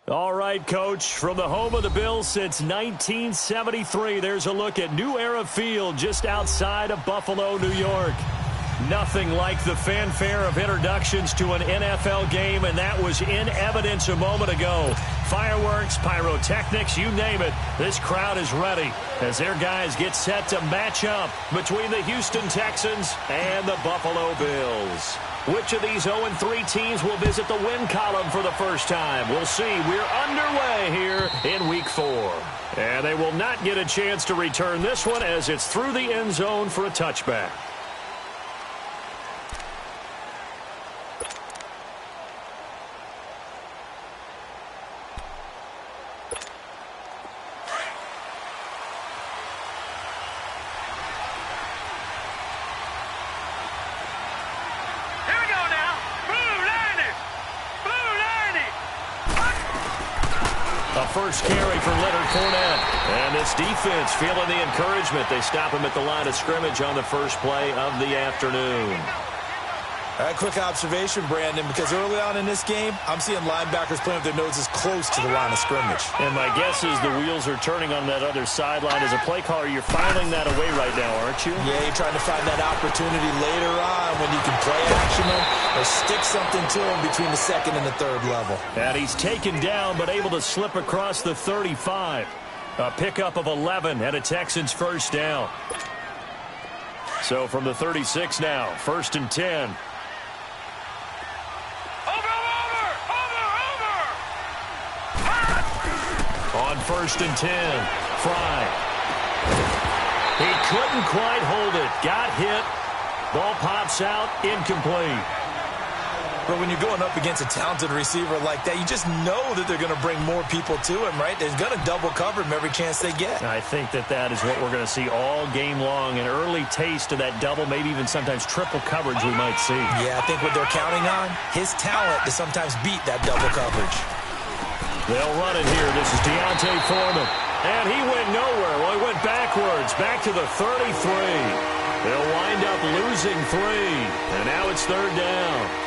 All right, Coach, from the home of the Bills since 1973, there's a look at New Era Field just outside of Buffalo, New York. Nothing like the fanfare of introductions to an NFL game, and that was in evidence a moment ago. Fireworks, pyrotechnics, you name it, this crowd is ready as their guys get set to match up between the Houston Texans and the Buffalo Bills. Which of these 0-3 teams will visit the win column for the first time? We'll see. We're underway here in Week 4. And they will not get a chance to return this one as it's through the end zone for a touchback. First carry for Leonard Fournette. And this defense feeling the encouragement. They stop him at the line of scrimmage on the first play of the afternoon. A quick observation, Brandon, because early on in this game, I'm seeing linebackers playing with their noses close to the line of scrimmage. And my guess is the wheels are turning on that other sideline. As a play caller, you're filing that away right now, aren't you? Yeah, you're trying to find that opportunity later on when you can play action them or stick something to them between the second and the third level. And he's taken down but able to slip across the 35. A pickup of 11 and a Texans first down. So from the 36 now, 1st and 10. On 1st and 10, Fry. He couldn't quite hold it. Got hit. Ball pops out, incomplete. But when you're going up against a talented receiver like that, you just know that they're going to bring more people to him, right? They're going to double cover him every chance they get. I think that is what we're going to see all game long. An early taste of that double, maybe even sometimes triple coverage we might see. Yeah, I think what they're counting on, his talent to sometimes beat that double coverage. They'll run it here. This is Deontay Foreman. And he went nowhere. Well, he went backwards, back to the 33. They'll wind up losing 3. And now it's third down.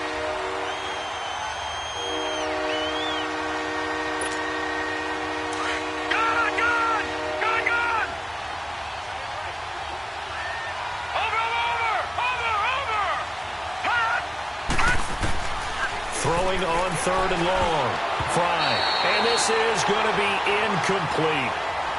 Throwing on third and long. Fry. And this is going to be incomplete.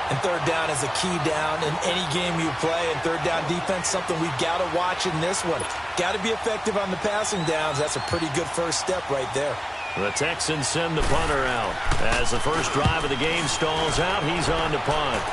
And third down is a key down in any game you play. And third down defense, something we've got to watch in this one. Got to be effective on the passing downs. That's a pretty good first step right there. The Texans send the punter out. As the first drive of the game stalls out, he's on to punt.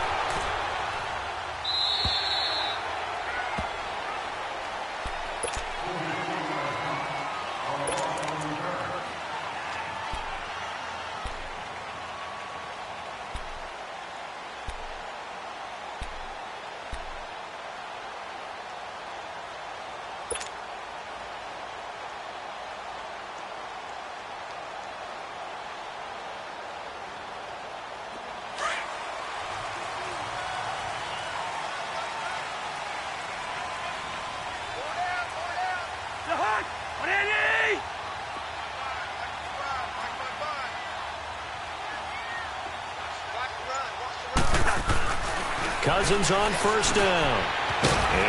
Cousins on first down.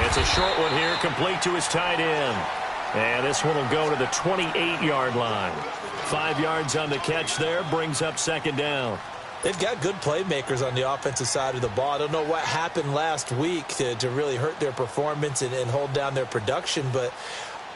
It's a short one here, complete to his tight end. And this one will go to the 28-yard line. 5 yards on the catch there, brings up second down. They've got good playmakers on the offensive side of the ball. I don't know what happened last week to really hurt their performance and hold down their production, but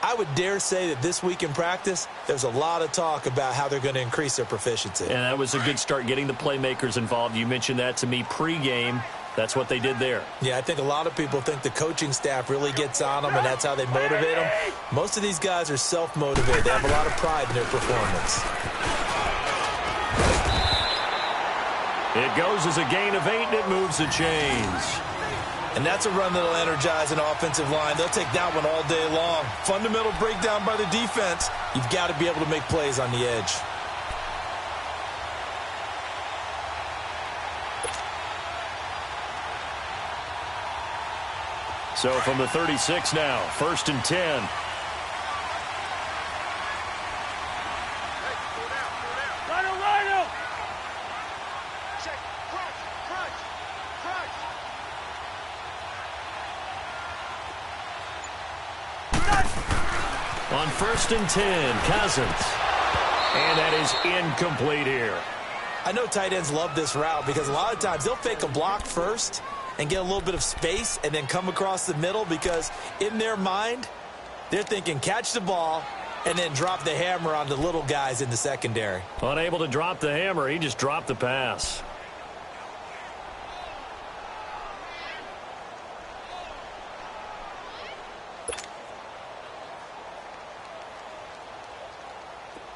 I would dare say that this week in practice, there's a lot of talk about how they're going to increase their proficiency. And that was a good start, getting the playmakers involved. You mentioned that to me pregame. That's what they did there. Yeah, I think a lot of people think the coaching staff really gets on them, and that's how they motivate them. Most of these guys are self-motivated. They have a lot of pride in their performance. It goes as a gain of 8, and it moves the chains. And that's a run that'll energize an offensive line. They'll take that one all day long. Fundamental breakdown by the defense. You've got to be able to make plays on the edge. So from the 36 now, 1st and 10. On 1st and 10, Cousins. And that is incomplete here. I know tight ends love this route because a lot of times they'll fake a block first and get a little bit of space and then come across the middle, because in their mind, they're thinking catch the ball and then drop the hammer on the little guys in the secondary. Unable to drop the hammer, he just dropped the pass.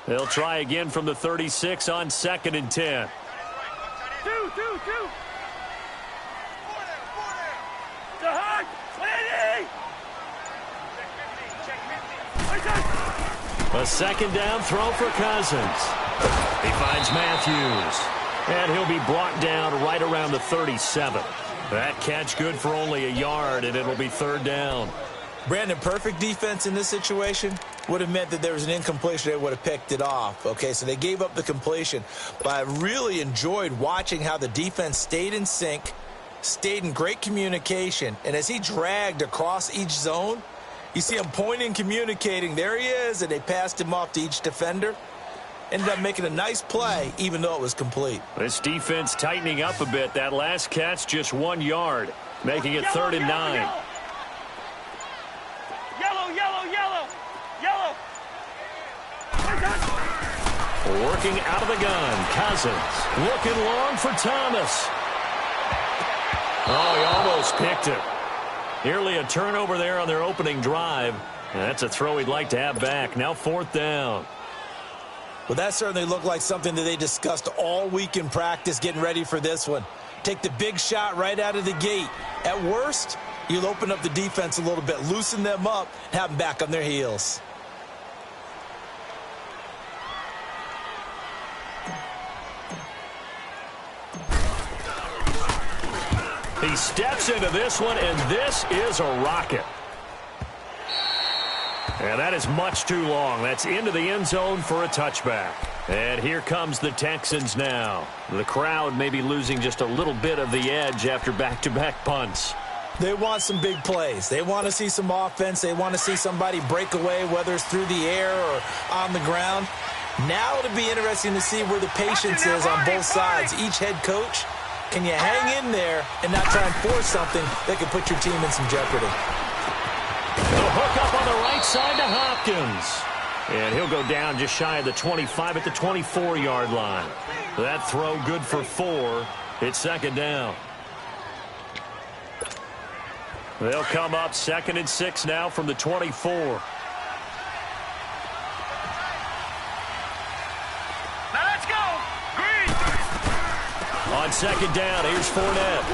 They'll try again from the 36 on 2nd and 10. A second down throw for Cousins. He finds Matthews. And he'll be brought down right around the 37. That catch good for only a yard, and it'll be 3rd down. Brandon, perfect defense in this situation would have meant that there was an incompletion. They would have picked it off. Okay, so they gave up the completion. But I really enjoyed watching how the defense stayed in sync, stayed in great communication. And as he dragged across each zone, you see him pointing, communicating. There he is, and they passed him off to each defender. Ended up making a nice play, even though it was complete. This defense tightening up a bit. That last catch, just 1 yard, making it 3rd and 9. Working out of the gun, Cousins. Looking long for Thomas. Oh, he almost picked it. Nearly a turnover there on their opening drive. That's a throw he'd like to have back. Now 4th down. Well, that certainly looked like something that they discussed all week in practice getting ready for this one. Take the big shot right out of the gate. At worst, you'll open up the defense a little bit, loosen them up, and have them back on their heels. He steps into this one, and this is a rocket. And that is much too long. That's into the end zone for a touchback. And here comes the Texans now. The crowd may be losing just a little bit of the edge after back-to-back punts. They want some big plays. They want to see some offense. They want to see somebody break away, whether it's through the air or on the ground. Now it'll be interesting to see where the patience is on both sides. Each head coach, can you hang in there and not try and force something that could put your team in some jeopardy? The hook up on the right side to Hopkins. And he'll go down just shy of the 25 at the 24-yard line. That throw good for 4. It's 2nd down. They'll come up 2nd and 6 now from the 24. Now let's go. Green. On 2nd down, here's Fournette.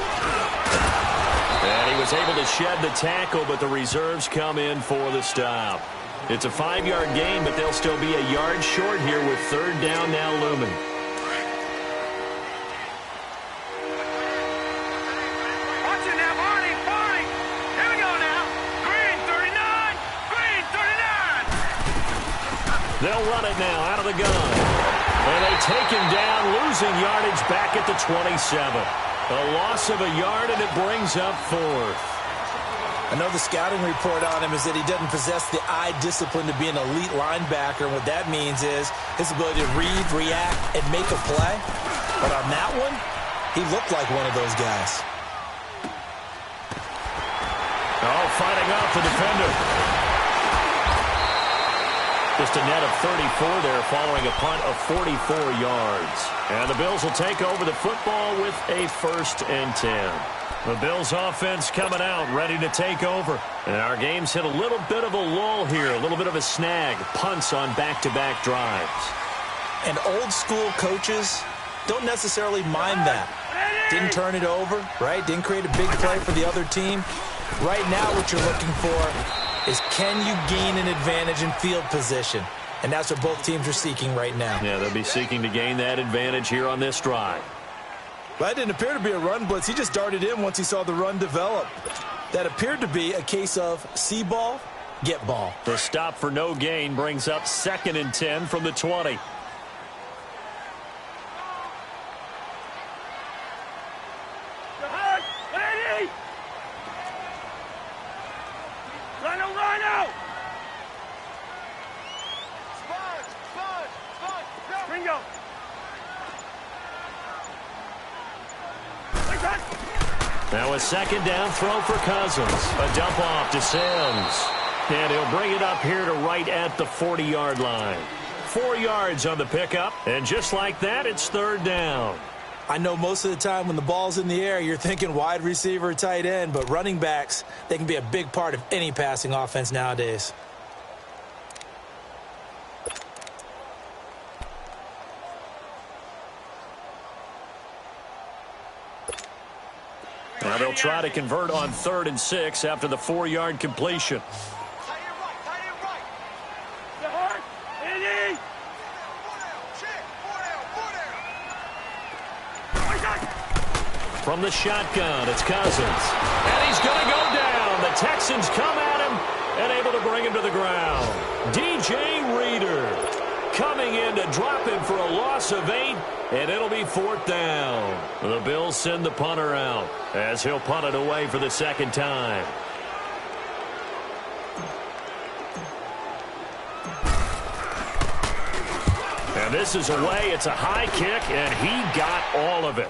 And he was able to shed the tackle, but the reserves come in for the stop. It's a 5-yard gain, but they'll still be a yard short here with 3rd down now looming. Watch it now, Barney. Barney. Here we go now. Green 39. Green 39. They'll run it now out of the gun. And they take him down, losing yardage back at the 27. A loss of a yard, and it brings up 4th. I know the scouting report on him is that he doesn't possess the eye discipline to be an elite linebacker. And what that means is his ability to read, react, and make a play. But on that one, he looked like one of those guys. Oh, fighting off the defender. Just a net of 34 there following a punt of 44 yards. And the Bills will take over the football with a 1st and 10. The Bills offense coming out, ready to take over. And our game's hit a little bit of a lull here, a little bit of a snag. Punts on back-to-back drives. And old school coaches don't necessarily mind that. Didn't turn it over, right? Didn't create a big play for the other team. Right now what you're looking for is can you gain an advantage in field position? And that's what both teams are seeking right now. Yeah, they'll be seeking to gain that advantage here on this drive. That didn't appear to be a run blitz. He just darted in once he saw the run develop. That appeared to be a case of see ball, get ball. The stop for no gain brings up 2nd and 10 from the 20. Rhino! Bingo! Now a 2nd down throw for Cousins. A dump off to Sims. And he'll bring it up here to right at the 40-yard line. 4 yards on the pickup, and just like that, it's 3rd down. I know most of the time when the ball's in the air, you're thinking wide receiver, tight end, but running backs, they can be a big part of any passing offense nowadays. Now they'll try to convert on 3rd and 6 after the 4-yard completion. From the shotgun, it's Cousins. And he's going to go down. The Texans come at him and able to bring him to the ground. DJ Reader coming in to drop him for a loss of 8, and it'll be 4th down. The Bills send the punter out as he'll punt it away for the 2nd time. And this is away. It's a high kick, and he got all of it.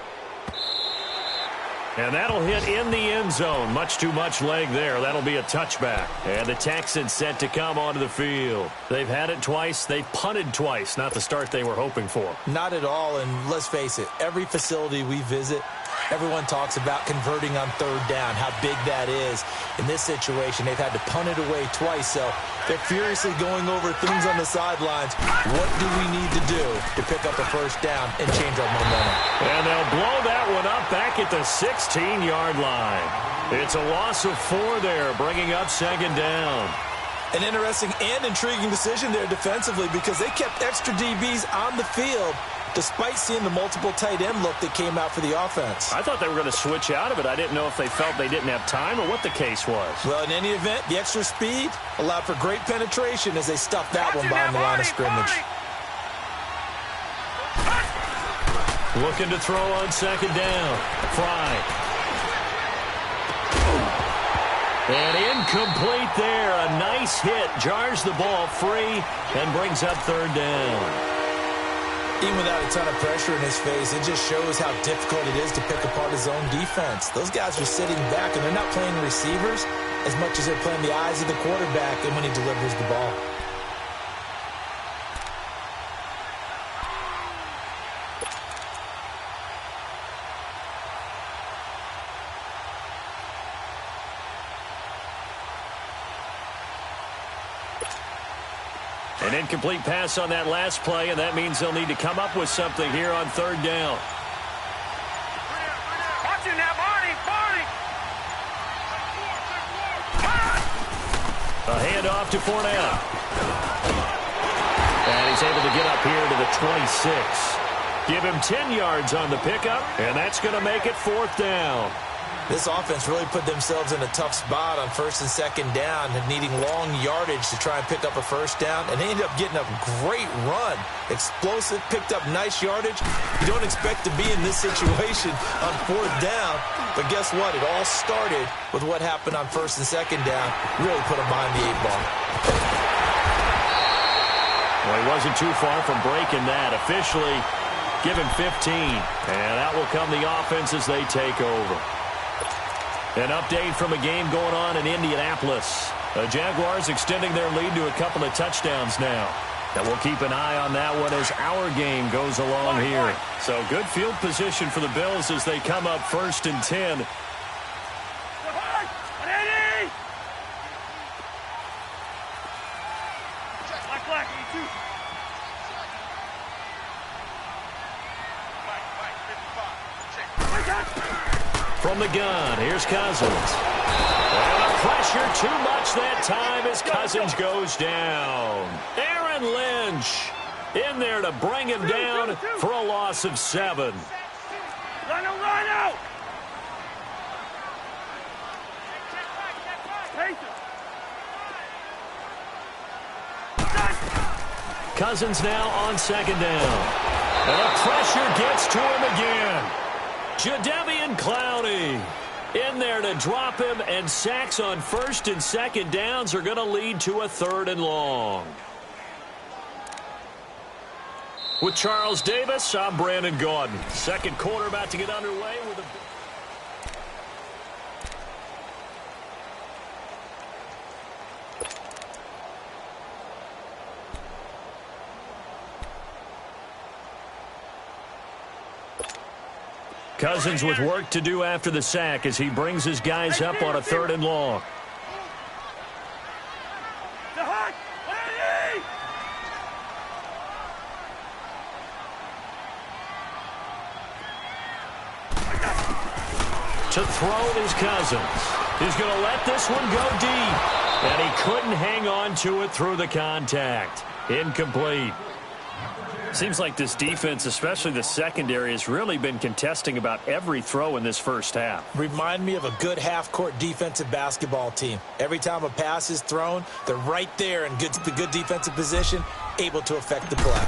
And that'll hit in the end zone. Much too much leg there. That'll be a touchback. And the Texans set to come onto the field. They've had it twice. They've punted twice. Not the start they were hoping for. Not at all, and let's face it, every facility we visit, Everyone talks about converting on third down, how big that is. In this situation, they've had to punt it away twice, so they're furiously going over things on the sidelines. What do we need to do to pick up a first down and change our momentum? And they'll blow that one up back at the 16-yard line. It's a loss of 4 there, bringing up second down. An interesting and intriguing decision there defensively because they kept extra DBs on the field despite seeing the multiple tight end look that came out for the offense. I thought they were going to switch out of it. I didn't know if they felt they didn't have time or what the case was. Well, in any event, the extra speed allowed for great penetration as they stuffed that one behind the line of scrimmage. Looking to throw on second down. Fry. And incomplete there. A nice hit. Jars the ball free and brings up third down. Even without a ton of pressure in his face, it just shows how difficult it is to pick apart his own defense. Those guys are sitting back, and they're not playing receivers as much as they're playing the eyes of the quarterback and when he delivers the ball. An incomplete pass on that last play, and that means they'll need to come up with something here on third down. Watch it now, Barney! A handoff to Fournette. And he's able to get up here to the 26. Give him 10 yards on the pickup, and that's going to make it fourth down. This offense really put themselves in a tough spot on first and second down, needing long yardage to try and pick up a first down, and they ended up getting a great run. Explosive, picked up nice yardage. You don't expect to be in this situation on fourth down, but guess what? It all started with what happened on first and second down. Really put them behind the 8-ball. Well, he wasn't too far from breaking that. Officially, give him 15, and out will come the offense as they take over. An update from a game going on in Indianapolis. The Jaguars extending their lead to a couple of touchdowns now. And we'll keep an eye on that one as our game goes along here. So good field position for the Bills as they come up first and 10. From the gun, here's Cousins. And the pressure too much that time as Cousins goes down. Aaron Lynch in there to bring him down for a loss of 7. Rhino! Cousins now on second down. And the pressure gets to him again. Jadeveon Clowney in there to drop him, and sacks on first and second downs are going to lead to a third and long. With Charles Davis, I'm Brandon Gaudin. Second quarter about to get underway with a... Cousins with work to do after the sack as he brings his guys up on a third and long. To throw is Cousins. He's going to let this one go deep. And he couldn't hang on to it through the contact. Incomplete. Seems like this defense, especially the secondary, has really been contesting about every throw in this first half. Remind me of a good half-court defensive basketball team. Every time a pass is thrown, they're right there in good defensive position, able to affect the play.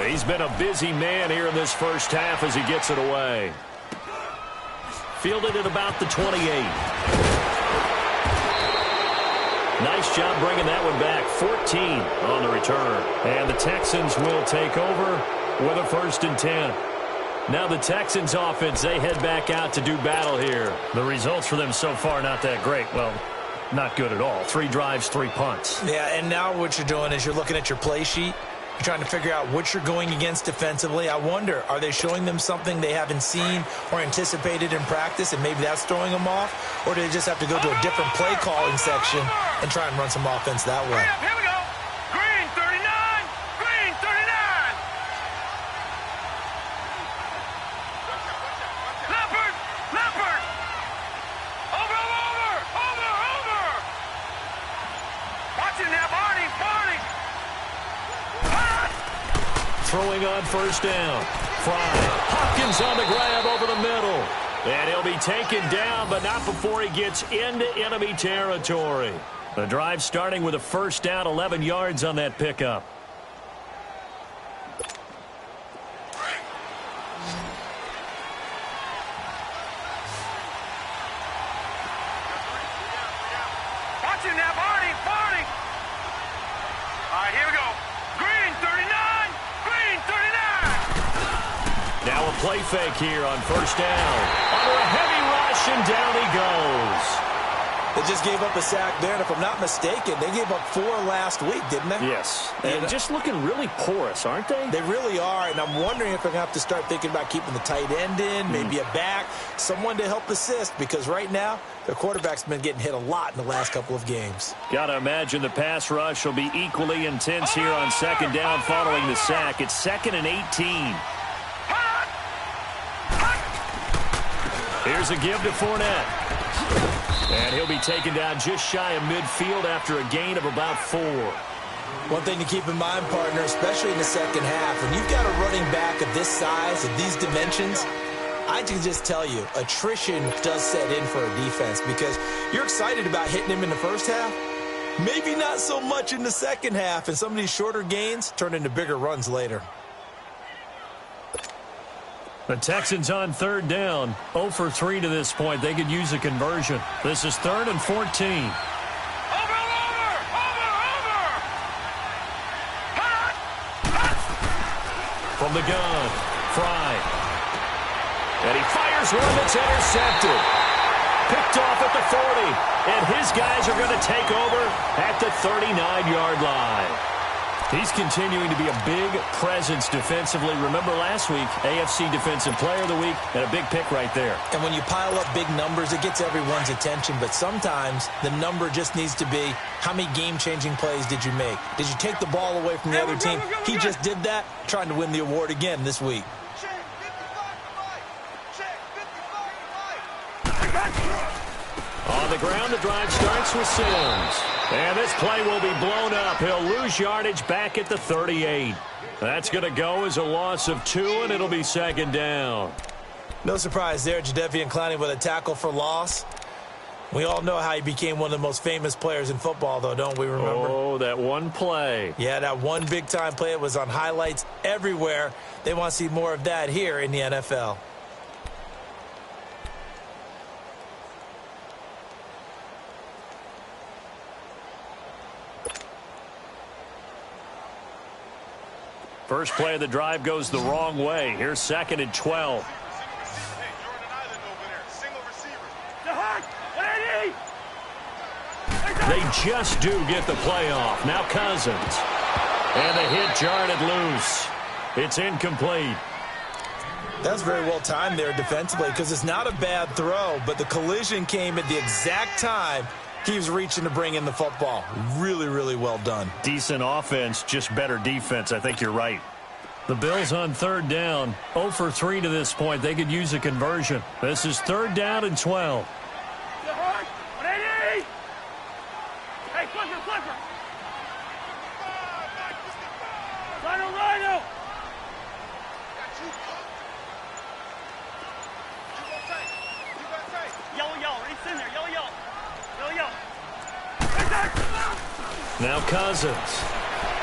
He's been a busy man here in this first half as he gets it away. Fielded at about the 28. Nice job bringing that one back. 14 on the return. And the Texans will take over with a first and 10. Now the Texans offense, they head back out to do battle here. The results for them so far not that great. Well, not good at all. 3 drives, 3 punts. Yeah, and now what you're doing is you're looking at your play sheet, You're trying to figure out what you're going against defensively. I wonder, are they showing them something they haven't seen or anticipated in practice, and maybe that's throwing them off? Or do they just have to go to a different play calling section and try and run some offense that way? Here we go. Green 39. Green 39. Leopard. Leopard. Over. Watching that, Barney. Throwing on first down. Fry. Hopkins on the grab over the middle. And he'll be taken down, but not before he gets into enemy territory. The drive starting with a first down, 11 yards on that pickup. Watching that, Barney. All right, here we go. Green 39. Green 39. Now a play fake here on first down. Under a heavy rush, and down he goes. They just gave up a sack there, and if I'm not mistaken, they gave up 4 last week, didn't they? Yes. And just looking really porous, aren't they? They really are, and I'm wondering if they're going to have to start thinking about keeping the tight end in, maybe a back, someone to help assist, because right now, their quarterback's been getting hit a lot in the last couple of games. Got to imagine the pass rush will be equally intense here on second down following the sack. It's 2nd and 18. Here's a give to Fournette. And he'll be taken down just shy of midfield after a gain of about 4. One thing to keep in mind, partner, especially in the second half, when you've got a running back of this size, of these dimensions, I can just tell you, attrition does set in for a defense because you're excited about hitting him in the first half. Maybe not so much in the second half, and some of these shorter gains turn into bigger runs later. The Texans on third down, 0 for 3 to this point. They could use a conversion. This is 3rd and 14. Over. From the gun, Fry. And he fires one that's intercepted. Picked off at the 40. And his guys are going to take over at the 39-yard line. He's continuing to be a big presence defensively. Remember last week, AFC Defensive Player of the Week, and a big pick right there. And when you pile up big numbers, it gets everyone's attention. But sometimes the number just needs to be, how many game-changing plays did you make? Did you take the ball away from the other team? He just did that, trying to win the award again this week. On the ground, the drive starts with Sims. And this play will be blown up. He'll lose yardage back at the 38. That's going to go as a loss of 2, and it'll be second down. No surprise there, Jadeveon Clowney with a tackle for loss. We all know how he became one of the most famous players in football, though, don't we remember? Oh, that one play. Yeah, that one big-time play. It was on highlights everywhere. They want to see more of that here in the NFL. First play of the drive goes the wrong way. Here's 2nd and 12. They just do get the play off. Now Cousins. And the hit jarred loose. It's incomplete. That's very well timed there defensively because it's not a bad throw, but the collision came at the exact time he was reaching to bring in the football. Really, really well done. Decent offense, just better defense. I think you're right. The Bills on third down, 0 for 3 to this point. They could use a conversion. This is 3rd down and 12. Hey, Clipper. Rhino. Yellow. It's in there. Yellow. Now Cousins.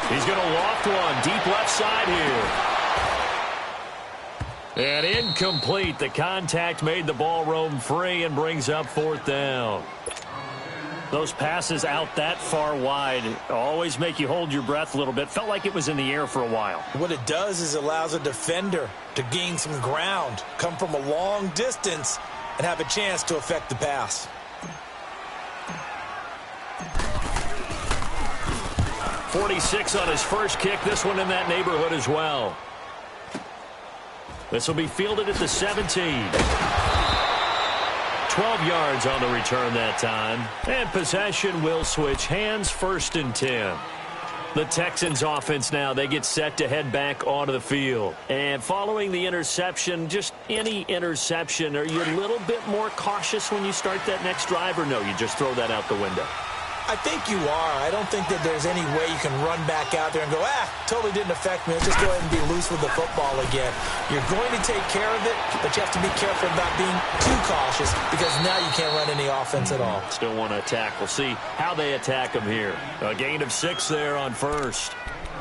He's going to loft one deep left side here. And incomplete. The contact made the ball roam free and brings up 4th down. Those passes out that far wide always make you hold your breath a little bit. Felt like it was in the air for a while. What it does is allows a defender to gain some ground, come from a long distance, and have a chance to affect the pass. 46 on his first kick. This one in that neighborhood as well. This will be fielded at the 17. 12 yards on the return that time. And possession will switch hands, 1st and 10. The Texans offense now, they get set to head back onto the field. And following the interception, just any interception, are you a little bit more cautious when you start that next drive, or no, you just throw that out the window? I think you are. I don't think that there's any way you can run back out there and go, totally didn't affect me. Let's just go ahead and be loose with the football again. You're going to take care of it, but you have to be careful about being too cautious because now you can't run any offense at all. Still want to attack. We'll see how they attack them here. A gain of 6 there on first.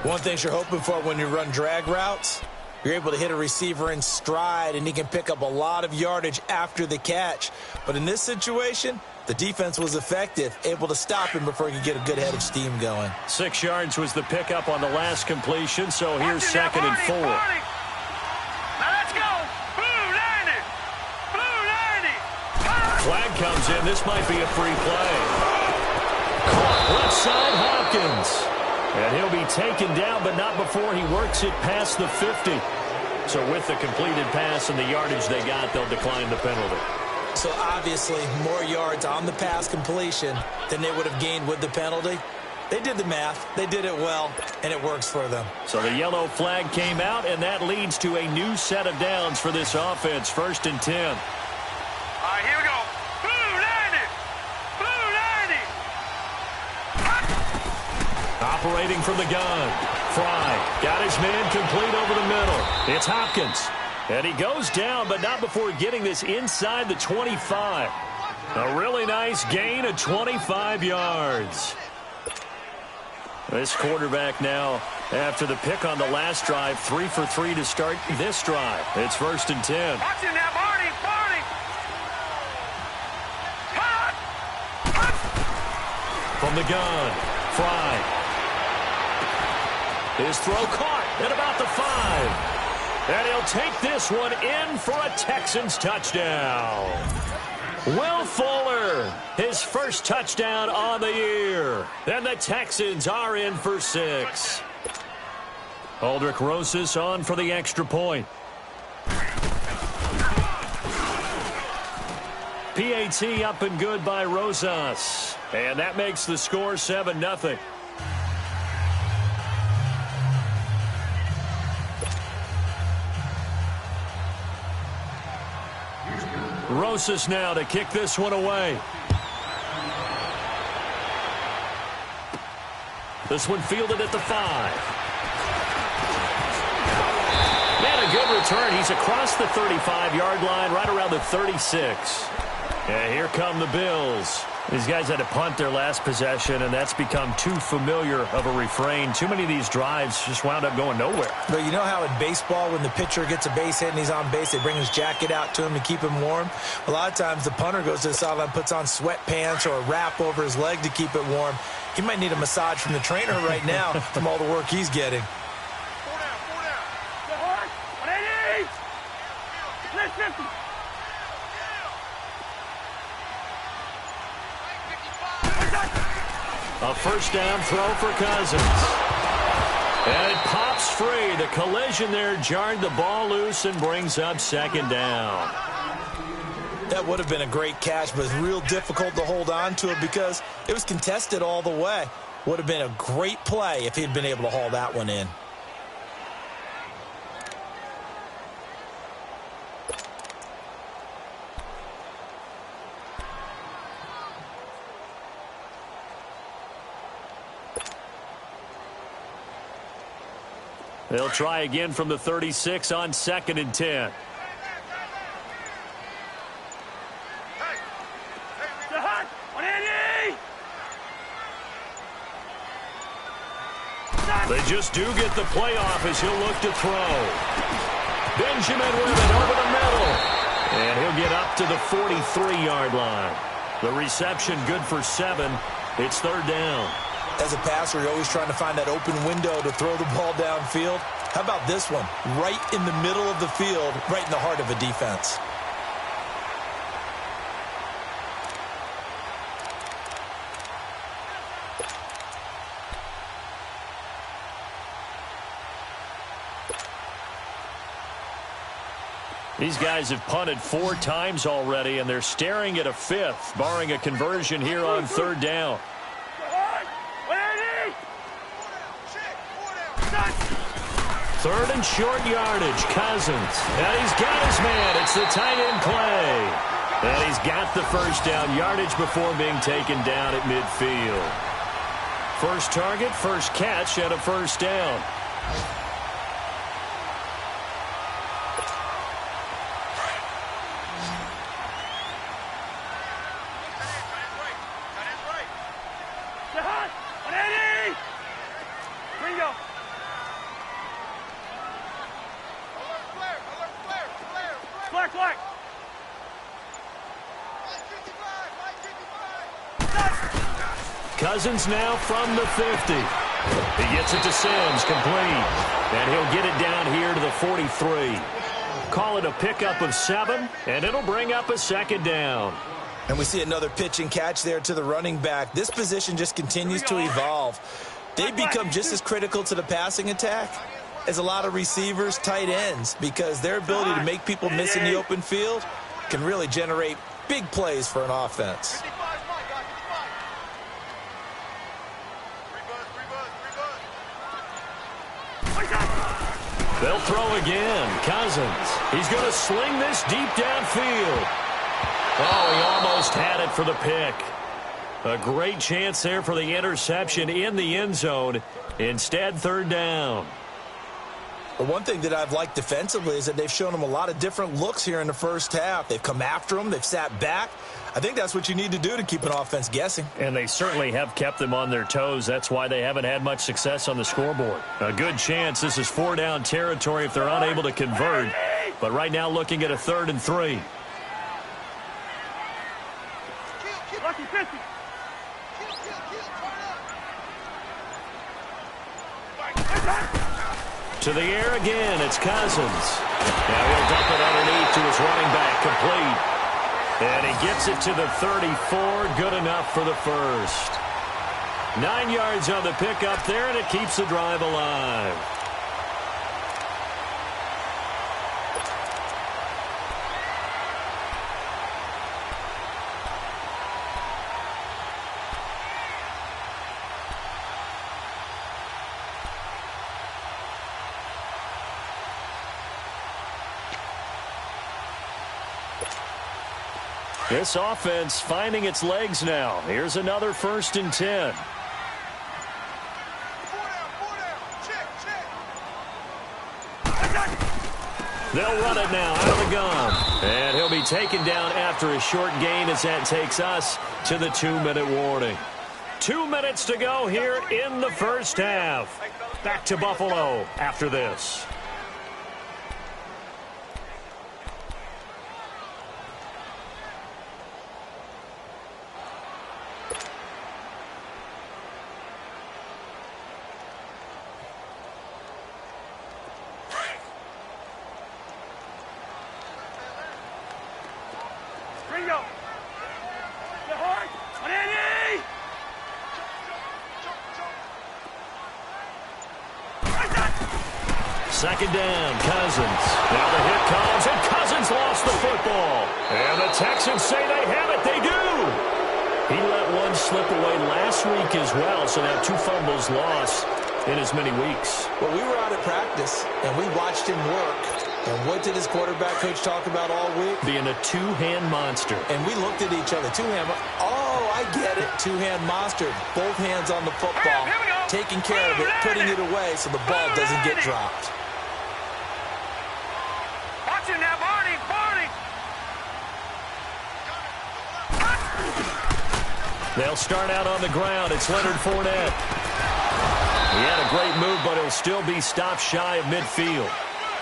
One thing you're hoping for when you run drag routes, you're able to hit a receiver in stride, and he can pick up a lot of yardage after the catch. But in this situation, the defense was effective, able to stop him before he could get a good head of steam going. 6 yards was the pickup on the last completion, so here's 2nd and 4. Now let's go. Blue 90. Blue 90. Flag comes in. This might be a free play. Caught left side, Hopkins. And he'll be taken down, but not before he works it past the 50. So with the completed pass and the yardage they got, they'll decline the penalty. So obviously more yards on the pass completion than they would have gained with the penalty. They did the math. They did it well, and it works for them. So the yellow flag came out, and that leads to a new set of downs for this offense. 1st and 10. All right, here we go. Blue 90. Blue 90. Operating from the gun. Fry got his man complete over the middle. It's Hopkins. And he goes down, but not before getting this inside the 25. A really nice gain of 25 yards. This quarterback now, after the pick on the last drive, 3 for 3 to start this drive. It's 1st and 10. Watch him now, Barney. Barney. Cut. From the gun, Fry. His throw caught at about the 5. And he'll take this one in for a Texans touchdown. Will Fuller, his first touchdown on the year. And the Texans are in for 6. Aldrich Rosas on for the extra point. PAT up and good by Rosas. And that makes the score 7-0. Rosas now to kick this one away. This one fielded at the 5. And a good return. He's across the 35-yard line, right around the 36. And here come the Bills. These guys had to punt their last possession, and that's become too familiar of a refrain. Too many of these drives just wound up going nowhere. But you know how in baseball, when the pitcher gets a base hit and he's on base, they bring his jacket out to him to keep him warm? A lot of times the punter goes to the sideline, puts on sweatpants or a wrap over his leg to keep it warm. He might need a massage from the trainer right now from all the work he's getting. 4 down. 180. Let's 50. A first down throw for Cousins. And it pops free. The collision there jarred the ball loose and brings up 2nd down. That would have been a great catch, but it's real difficult to hold on to it because it was contested all the way. Would have been a great play if he'd been able to haul that one in. They'll try again from the 36 on 2nd and 10. They just do get the playoff as he'll look to throw. Benjamin with it over the middle. And he'll get up to the 43-yard line. The reception good for 7. It's 3rd down. As a passer, you're always trying to find that open window to throw the ball downfield. How about this one? Right in the middle of the field, right in the heart of a defense. These guys have punted 4 times already, and they're staring at a 5th, barring a conversion here on 3rd down. 3rd and short yardage. Cousins. And he's got his man. It's the tight end Clay. And he's got the first down yardage before being taken down at midfield. First target, first catch, and a first down. Cousins now from the 50. He gets it to Sims, complete. And he'll get it down here to the 43. Call it a pickup of 7, and it'll bring up a 2nd down. And we see another pitch and catch there to the running back. This position just continues to evolve. They become just as critical to the passing attack as a lot of receivers, tight ends, because their ability to make people miss in the open field can really generate big plays for an offense. They'll throw again. Cousins. He's going to sling this deep downfield. Oh, he almost had it for the pick. A great chance there for the interception in the end zone. Instead, 3rd down. But one thing that I've liked defensively is that they've shown them a lot of different looks here in the first half. They've come after them. They've sat back. I think that's what you need to do to keep an offense guessing. And they certainly have kept them on their toes. That's why they haven't had much success on the scoreboard. A good chance this is 4-down territory if they're unable to convert. But right now looking at a 3rd and 3. To the air again, it's Cousins. Now he'll dump it underneath to his running back, complete. And he gets it to the 34, good enough for the first. 9 yards on the pickup there, and it keeps the drive alive. This offense finding its legs now. Here's another 1st and 10. They'll run it now out of the gun. And he'll be taken down after a short gain as that takes us to the 2-minute warning. 2 minutes to go here in the first half. Back to Buffalo after this. Second down, Cousins. Now the hit comes, and Cousins lost the football. And the Texans say they have it. They do. He let one slip away last week as well, so now 2 fumbles lost in as many weeks. Well, we were out at practice, and we watched him work. And what did his quarterback coach talk about all week? Being a 2-hand monster. And we looked at each other. 2-hand. Oh, I get it. 2-hand monster. Both hands on the football. Taking care of it, putting it away so the ball doesn't get dropped. Watch it now, Barney. They'll start out on the ground. It's Leonard Fournette. He had a great move, but he'll still be stopped shy of midfield.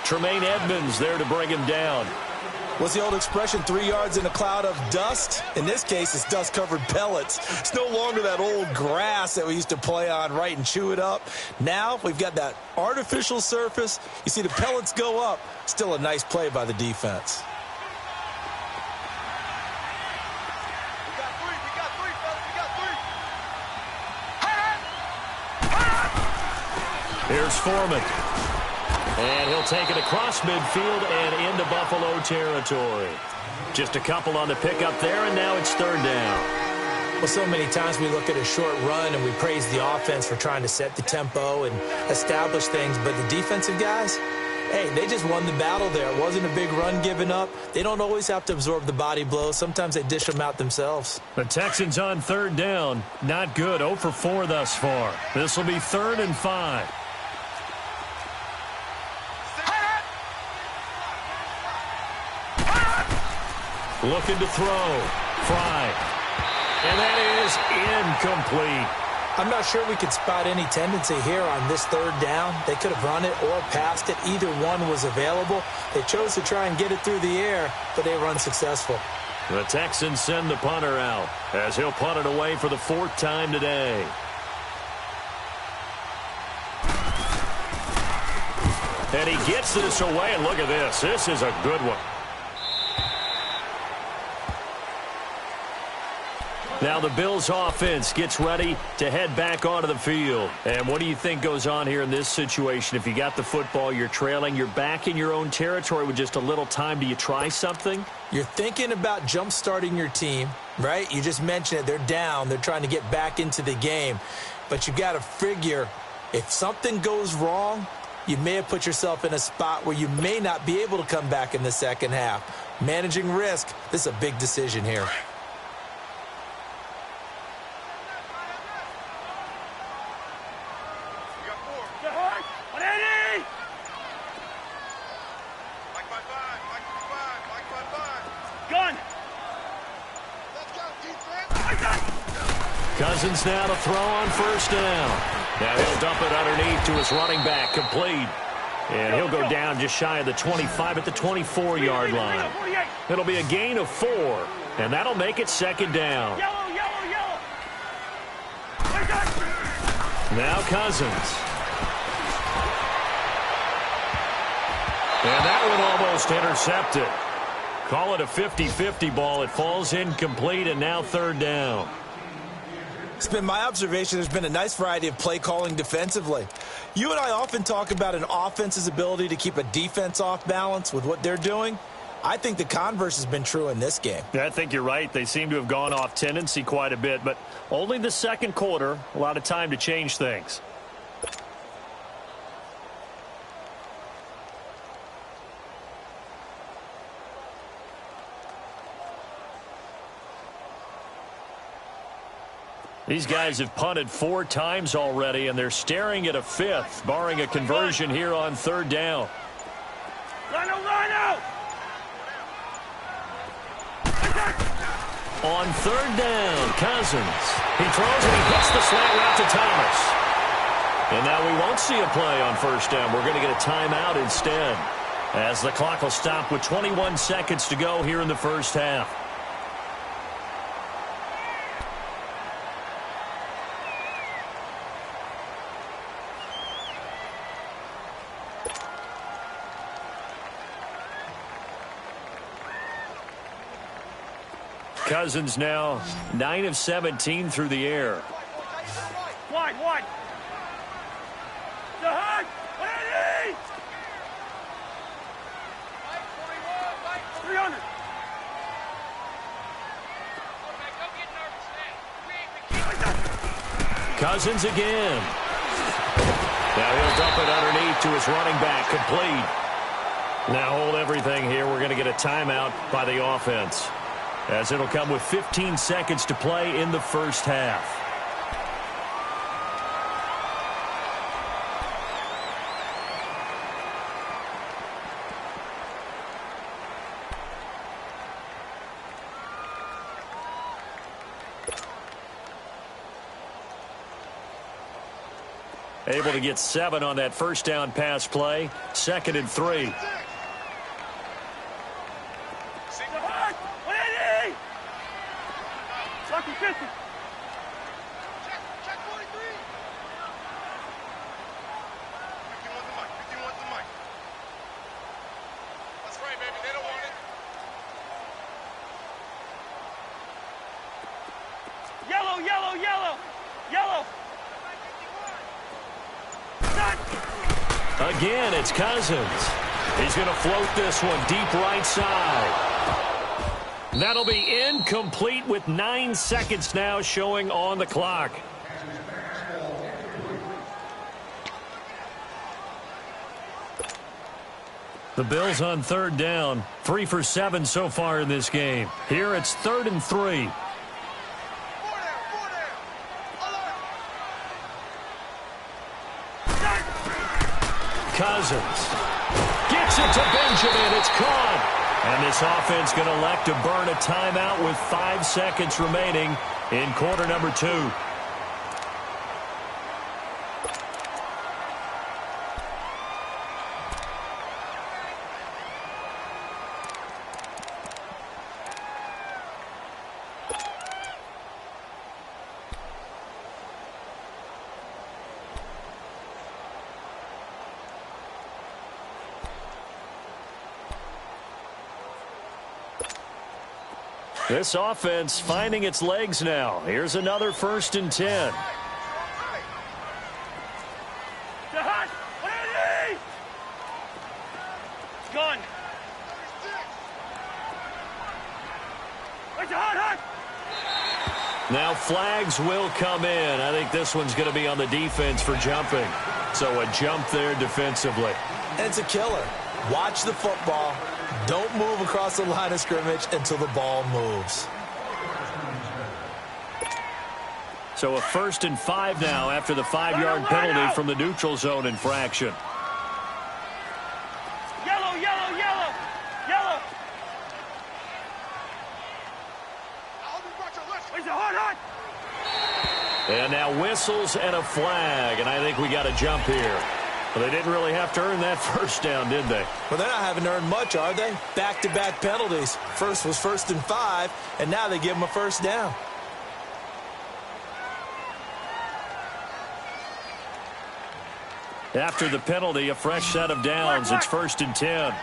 Tremaine Edmonds there to bring him down. What's the old expression, 3 yards in a cloud of dust? In this case, it's dust-covered pellets. It's no longer that old grass that we used to play on, right, and chew it up. Now we've got that artificial surface. You see the pellets go up. Still a nice play by the defense. Here's Foreman. And he'll take it across midfield and into Buffalo territory. Just a couple on the pickup there, and now it's third down. Well, so many times we look at a short run and we praise the offense for trying to set the tempo and establish things, but the defensive guys, hey, they just won the battle there. It wasn't a big run given up. They don't always have to absorb the body blows. Sometimes they dish them out themselves. The Texans on third down. Not good. 0 for 4 thus far. This will be 3rd and 5. Looking to throw. Fry. And that is incomplete. I'm not sure we could spot any tendency here on this third down. They could have run it or passed it. Either one was available. They chose to try and get it through the air, but they were unsuccessful. The Texans send the punter out as he'll punt it away for the 4th time today. And he gets this away, and look at this. This is a good one. Now the Bills offense gets ready to head back onto the field. And what do you think goes on here in this situation? If you got the football, you're trailing, you're back in your own territory with just a little time. Do you try something? You're thinking about jump-starting your team, right? You just mentioned it. They're down. They're trying to get back into the game. But you got to figure if something goes wrong, you may have put yourself in a spot where you may not be able to come back in the second half. Managing risk, this is a big decision here. Cousins now to throw on first down. Now he'll dump it underneath to his running back, complete. And he'll go down just shy of the 25 at the 24-yard line. It'll be a gain of 4, and that'll make it 2nd down. Now Cousins. And that one almost intercepted. Call it a 50-50 ball. It falls incomplete, and now 3rd down. It's been my observation there's been a nice variety of play calling defensively. You and I often talk about an offense's ability to keep a defense off balance with what they're doing. I think the converse has been true in this game. Yeah, I think you're right. They seem to have gone off tendency quite a bit, but only the 2nd quarter, a lot of time to change things. These guys have punted 4 times already, and they're staring at a 5th, barring a conversion here on 3rd down. Rhino! On 3rd down, Cousins. He throws and he hits the slant route to Thomas. And now we won't see a play on 1st down. We're going to get a timeout instead, as the clock will stop with 21 seconds to go here in the 1st half. Cousins now 9 of 17 through the air. Wide. The hug! 300. Cousins again. Now he'll dump it underneath to his running back, complete. Now hold everything here. We're going to get a timeout by the offense, as it'll come with 15 seconds to play in the 1st half. Able to get 7 on that 1st down pass play. 2nd and 3. Again, it's Cousins. He's going to float this one deep right side. That'll be incomplete with 9 seconds now showing on the clock. The Bills on third down. 3 for 7 so far in this game. Here it's 3rd and 3. Cousins gets it to Benjamin. It's caught. And this offense going to elect to burn a timeout with 5 seconds remaining in quarter number 2. This offense finding its legs now. Here's another 1st and 10. Gun. Now flags will come in. I think this one's going to be on the defense for jumping. So a jump there defensively. And it's a killer. Watch the football. Don't move across the line of scrimmage until the ball moves. So a 1st and 5 now after the 5-yard penalty from the neutral zone infraction. Yellow, yellow, yellow, yellow. And now whistles and a flag, and I think we got a jump here. Well, they didn't really have to earn that 1st down, did they? Well, they're not having earned much, are they? Back-to-back penalties. First was 1st and 5, and now they give them a 1st down. After the penalty, a fresh set of downs. It's 1st and 10.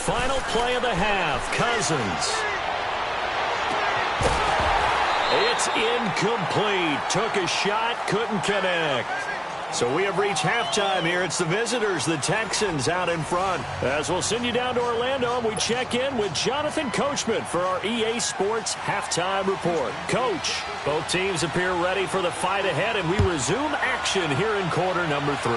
Final play of the half. Cousins. It's incomplete. Took a shot, couldn't connect. So we have reached halftime here. It's the visitors, the Texans, out in front. As we'll send you down to Orlando, and we check in with Jonathan Coachman for our EA Sports Halftime Report. Coach, both teams appear ready for the fight ahead, and we resume action here in quarter number 3.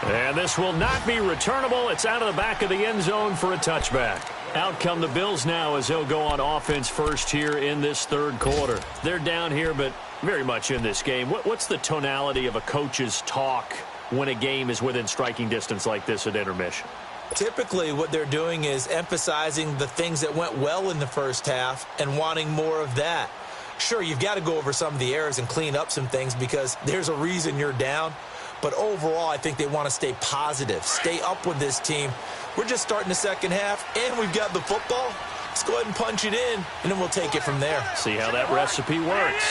And this will not be returnable. It's out of the back of the end zone for a touchback. Out come the Bills now as they'll go on offense first here in this 3rd quarter. They're down here, but very much in this game. What's the tonality of a coach's talk when a game is within striking distance like this at intermission? Typically, what they're doing is emphasizing the things that went well in the first half and wanting more of that. Sure, you've got to go over some of the errors and clean up some things because there's a reason you're down. But overall, I think they want to stay positive, stay up with this team. We're just starting the second half, and we've got the football. Let's go ahead and punch it in, and then we'll take it from there. See how that recipe works.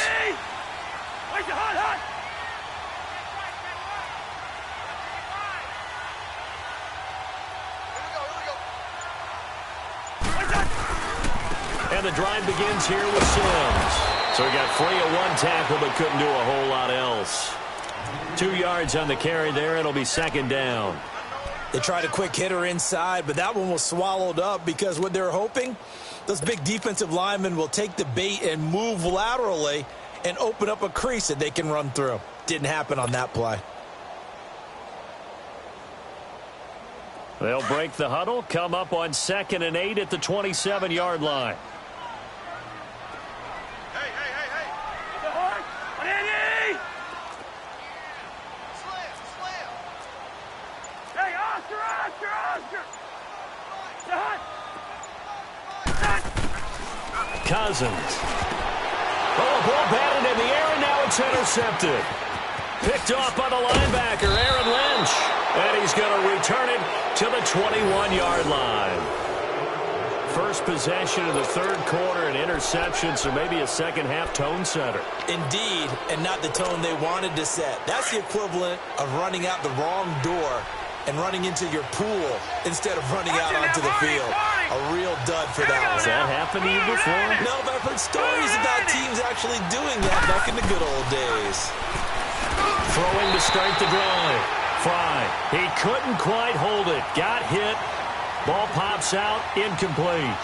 And the drive begins here with Sims. So he got free of 1 tackle, but couldn't do a whole lot else. 2 yards on the carry there. It'll be 2nd down. They tried a quick hitter inside, but that one was swallowed up because what they're hoping, those big defensive linemen will take the bait and move laterally and open up a crease that they can run through. Didn't happen on that play. They'll break the huddle, come up on 2nd and 8 at the 27-yard line. Cousins. Oh, ball batted in the air, and now it's intercepted. Picked off by the linebacker, Aaron Lynch. And he's going to return it to the 21-yard line. First possession of the third quarter, an interception, so maybe a second-half tone setter. Indeed, and not the tone they wanted to set. That's the equivalent of running out the wrong door and running into your pool instead of running out onto the field. A real dud for that one. Has that happened to you before? No, but I've heard stories about teams actually doing that back in the good old days. Throwing to start the drive. Fry. He couldn't quite hold it. Got hit. Ball pops out. Incomplete.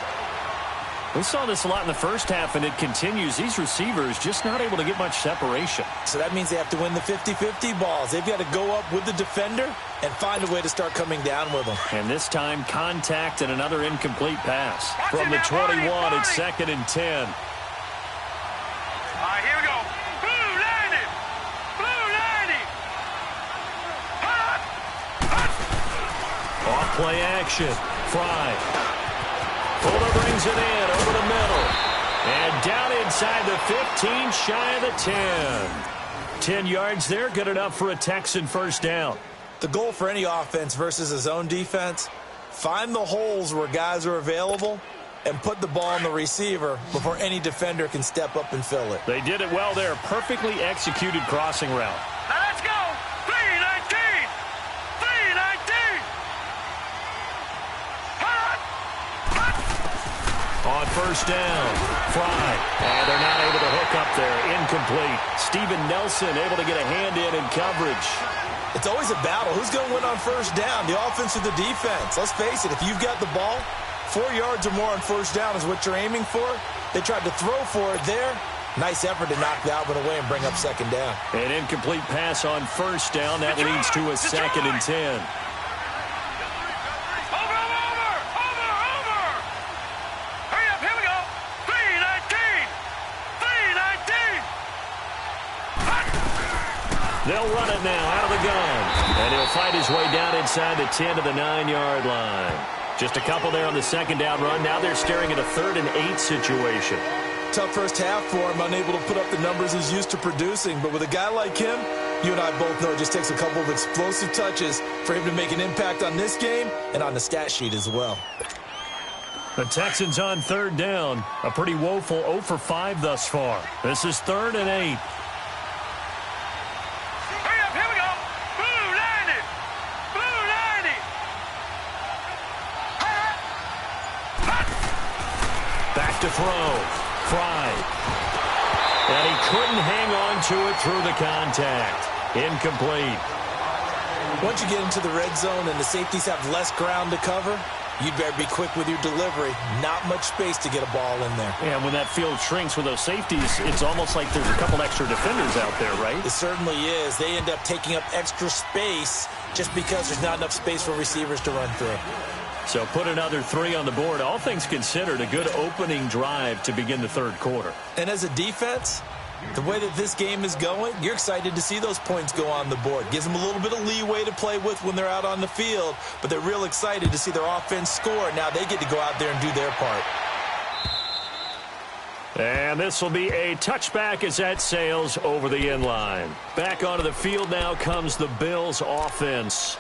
We saw this a lot in the first half, and it continues. These receivers just not able to get much separation. So that means they have to win the 50-50 balls. They've got to go up with the defender and find a way to start coming down with them. And this time, contact and another incomplete pass. From the 21, it's 2nd and 10. All right, here we go. Blue landed. Blue landed. Off play action. Fry. Fuller brings it in over the middle. And down inside the 15, shy of the 10. 10 yards there, good enough for a Texan first down. The goal for any offense versus a zone defense, find the holes where guys are available and put the ball on the receiver before any defender can step up and fill it. They did it well there. Perfectly executed crossing route. Now let's go. 319. 319. On first down, Fry. And they're not able to hook up there. Incomplete. Steven Nelson able to get a hand in coverage. It's always a battle. Who's going to win on first down, the offense or the defense? Let's face it, if you've got the ball, 4 yards or more on first down is what you're aiming for. They tried to throw for it there. Nice effort to knock Dalvin away and bring up second down. An incomplete pass on first down. That leads to a 2nd and 10. They'll run it now out of the gun. And he'll fight his way down inside the 10 to the 9-yard line. Just a couple there on the second down run. Now they're staring at a 3rd and 8 situation. Tough first half for him, unable to put up the numbers he's used to producing. But with a guy like him, you and I both know it just takes a couple of explosive touches for him to make an impact on this game and on the stat sheet as well. The Texans on 3rd down. A pretty woeful 0 for 5 thus far. This is 3rd and 8. To throw. Fry. And he couldn't hang on to it through the contact. Incomplete. Once you get into the red zone and the safeties have less ground to cover, you'd better be quick with your delivery. Not much space to get a ball in there. And when that field shrinks with those safeties, it's almost like there's a couple extra defenders out there, right? It certainly is. They end up taking up extra space just because there's not enough space for receivers to run through. So put another 3 on the board. All things considered, a good opening drive to begin the third quarter. And as a defense, the way that this game is going, you're excited to see those points go on the board. Gives them a little bit of leeway to play with when they're out on the field, but they're real excited to see their offense score. Now they get to go out there and do their part. And this will be a touchback as that sails over the end line. Back onto the field now comes the Bills offense.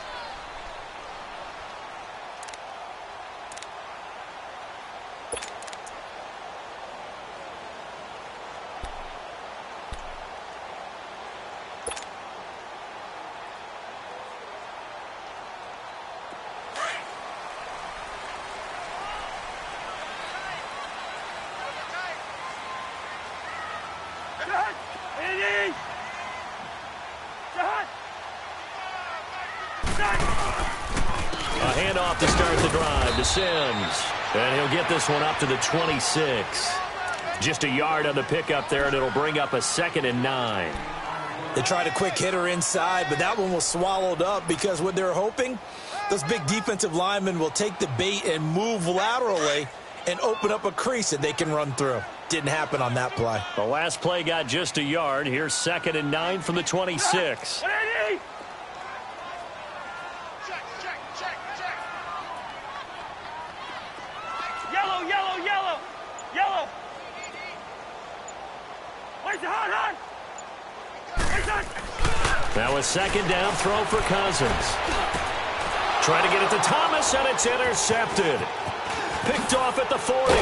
A handoff to start the drive to Sims. And he'll get this one up to the 26. Just a yard on the pickup there, and it'll bring up a 2nd and 9. They tried a quick hitter inside, but that one was swallowed up because what they're hoping, those big defensive linemen will take the bait and move laterally and open up a crease that they can run through. Didn't happen on that play. The last play got just a yard. Here's 2nd and 9 from the 26. Yellow. Where's the hot? Now a second down throw for Cousins. Try to get it to Thomas, and it's intercepted. Picked off at the 40.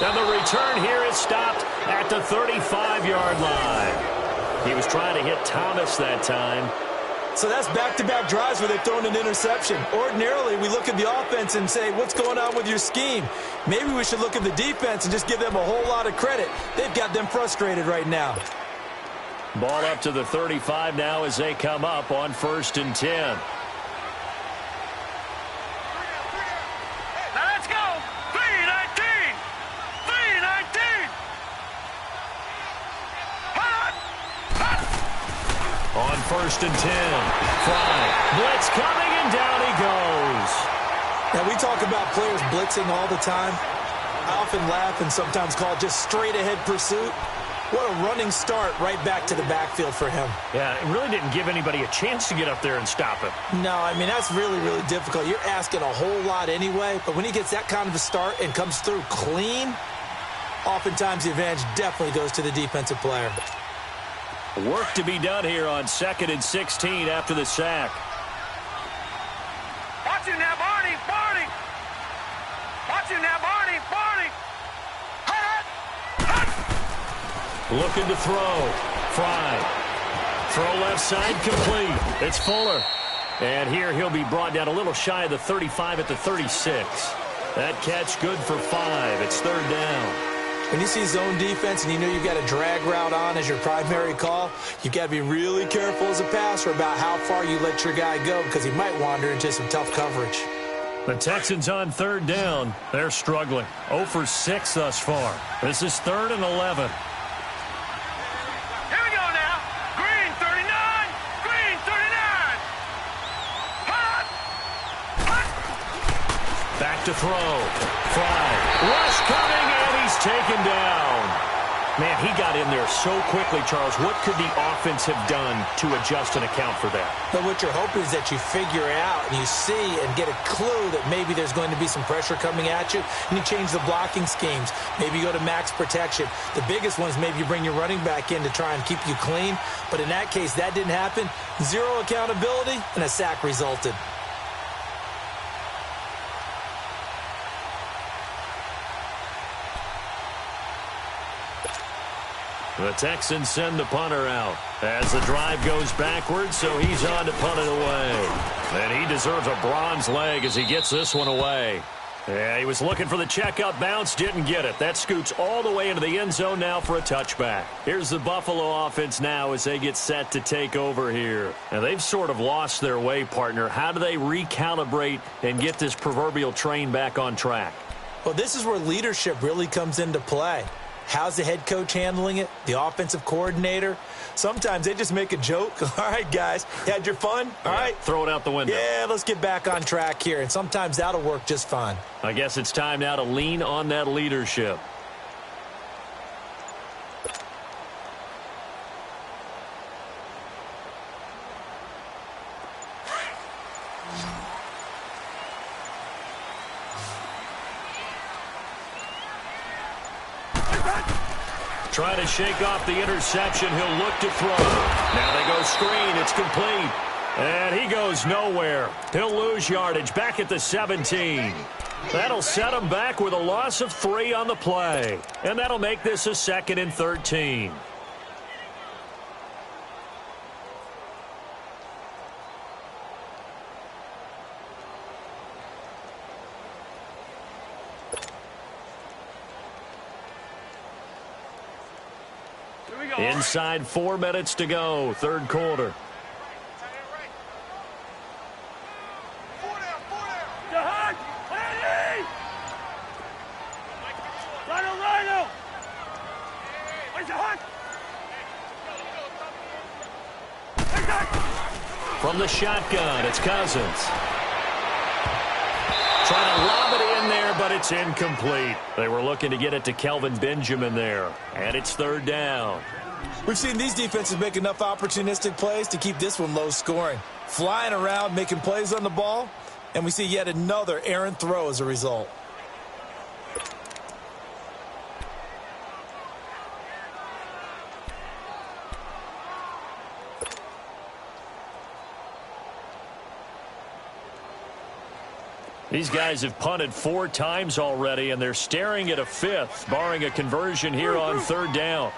And the return here is stopped at the 35-yard line. He was trying to hit Thomas that time. So that's back-to-back drives where they've thrown an interception. Ordinarily, we look at the offense and say, what's going on with your scheme? Maybe we should look at the defense and just give them a whole lot of credit. They've got them frustrated right now. Ball up to the 35 now as they come up on 1st and 10. Now let's go. 3-19. 3-19. Hot. On 1st and 10. Fry. Blitz coming, and down he goes. Now, we talk about players blitzing all the time. I often laugh and sometimes call it just straight-ahead pursuit. What a running start right back to the backfield for him. Yeah, it really didn't give anybody a chance to get up there and stop him. No, I mean, that's really, really difficult. You're asking a whole lot anyway, but when he gets that kind of a start and comes through clean, oftentimes the advantage definitely goes to the defensive player. Work to be done here on 2nd and 16 after the sack. Watch it now, Barney. Barney. Watch it now, Barney. Barney. Hot. Looking to throw. Fry. Throw left side complete. It's Fuller. And here he'll be brought down a little shy of the 35 at the 36. That catch good for 5. It's 3rd down. When you see zone defense and you know you've got a drag route on as your primary call, you've got to be really careful as a passer about how far you let your guy go because he might wander into some tough coverage. The Texans on 3rd down. They're struggling. 0 for 6 thus far. This is 3rd and 11. Here we go now. Green 39. Green 39. Hot. Hot. Back to throw. Fry. Rush coming, and he's taken down. Man, he got in there so quickly, Charles. What could the offense have done to adjust and account for that? But what you're hoping is that you figure it out and you see and get a clue that maybe there's going to be some pressure coming at you, and you change the blocking schemes. Maybe you go to max protection. The biggest one is maybe you bring your running back in to try and keep you clean. But in that case, that didn't happen. Zero accountability, and a sack resulted. The Texans send the punter out as the drive goes backwards, so he's on to punt it away. And he deserves a bronze leg as he gets this one away. Yeah, he was looking for the checkup bounce, didn't get it. That scoots all the way into the end zone now for a touchback. Here's the Buffalo offense now as they get set to take over here. Now, they've sort of lost their way, partner. How do they recalibrate and get this proverbial train back on track? Well, this is where leadership really comes into play. How's the head coach handling it? The offensive coordinator? Sometimes they just make a joke. All right, guys, you had your fun? All right. Throw it out the window. Yeah, let's get back on track here. And sometimes that'll work just fine. I guess it's time now to lean on that leadership. Trying to shake off the interception. He'll look to throw. Now they go screen. It's complete. And he goes nowhere. He'll lose yardage back at the 17. That'll set him back with a loss of 3 on the play. And that'll make this a 2nd and 13. Inside 4 minutes to go, 3rd quarter. From the shotgun, it's Cousins. Trying to lob it in there, but it's incomplete. They were looking to get it to Kelvin Benjamin there, and it's 3rd down. We've seen these defenses make enough opportunistic plays to keep this one low scoring. Flying around, making plays on the ball, and we see yet another errant throw as a result. These guys have punted 4 times already, and they're staring at a 5th, barring a conversion here on 3rd down.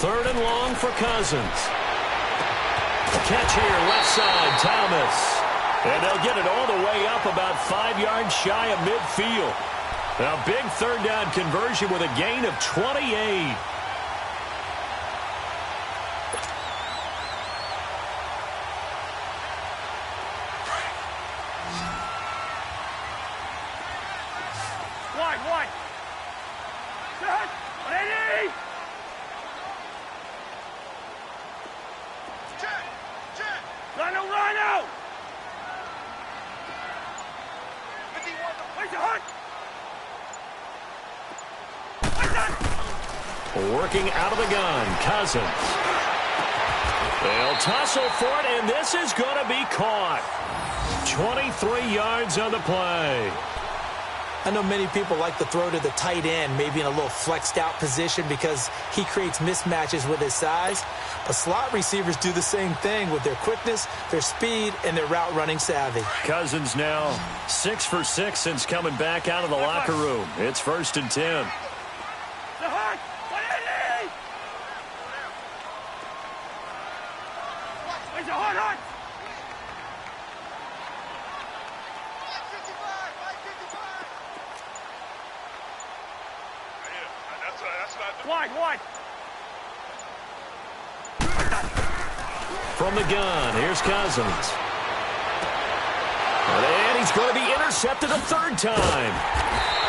Third and long for Cousins. Catch here, left side, Thomas. And they'll get it all the way up about 5 yards shy of midfield. A big 3rd down conversion with a gain of 28. Wide. Set. Ready. Check. Rhino. Where's the hunt? Working out of the gun, Cousins. They'll tussle for it, and this is going to be caught. 23 yards on the play. I know many people like to throw to the tight end, maybe in a little flexed out position because he creates mismatches with his size. But slot receivers do the same thing with their quickness, their speed, and their route running savvy. Cousins now 6 for 6 since coming back out of the locker room. It's 1st and 10. Wide. From the gun, here's Cousins. And he's going to be intercepted a 3rd time.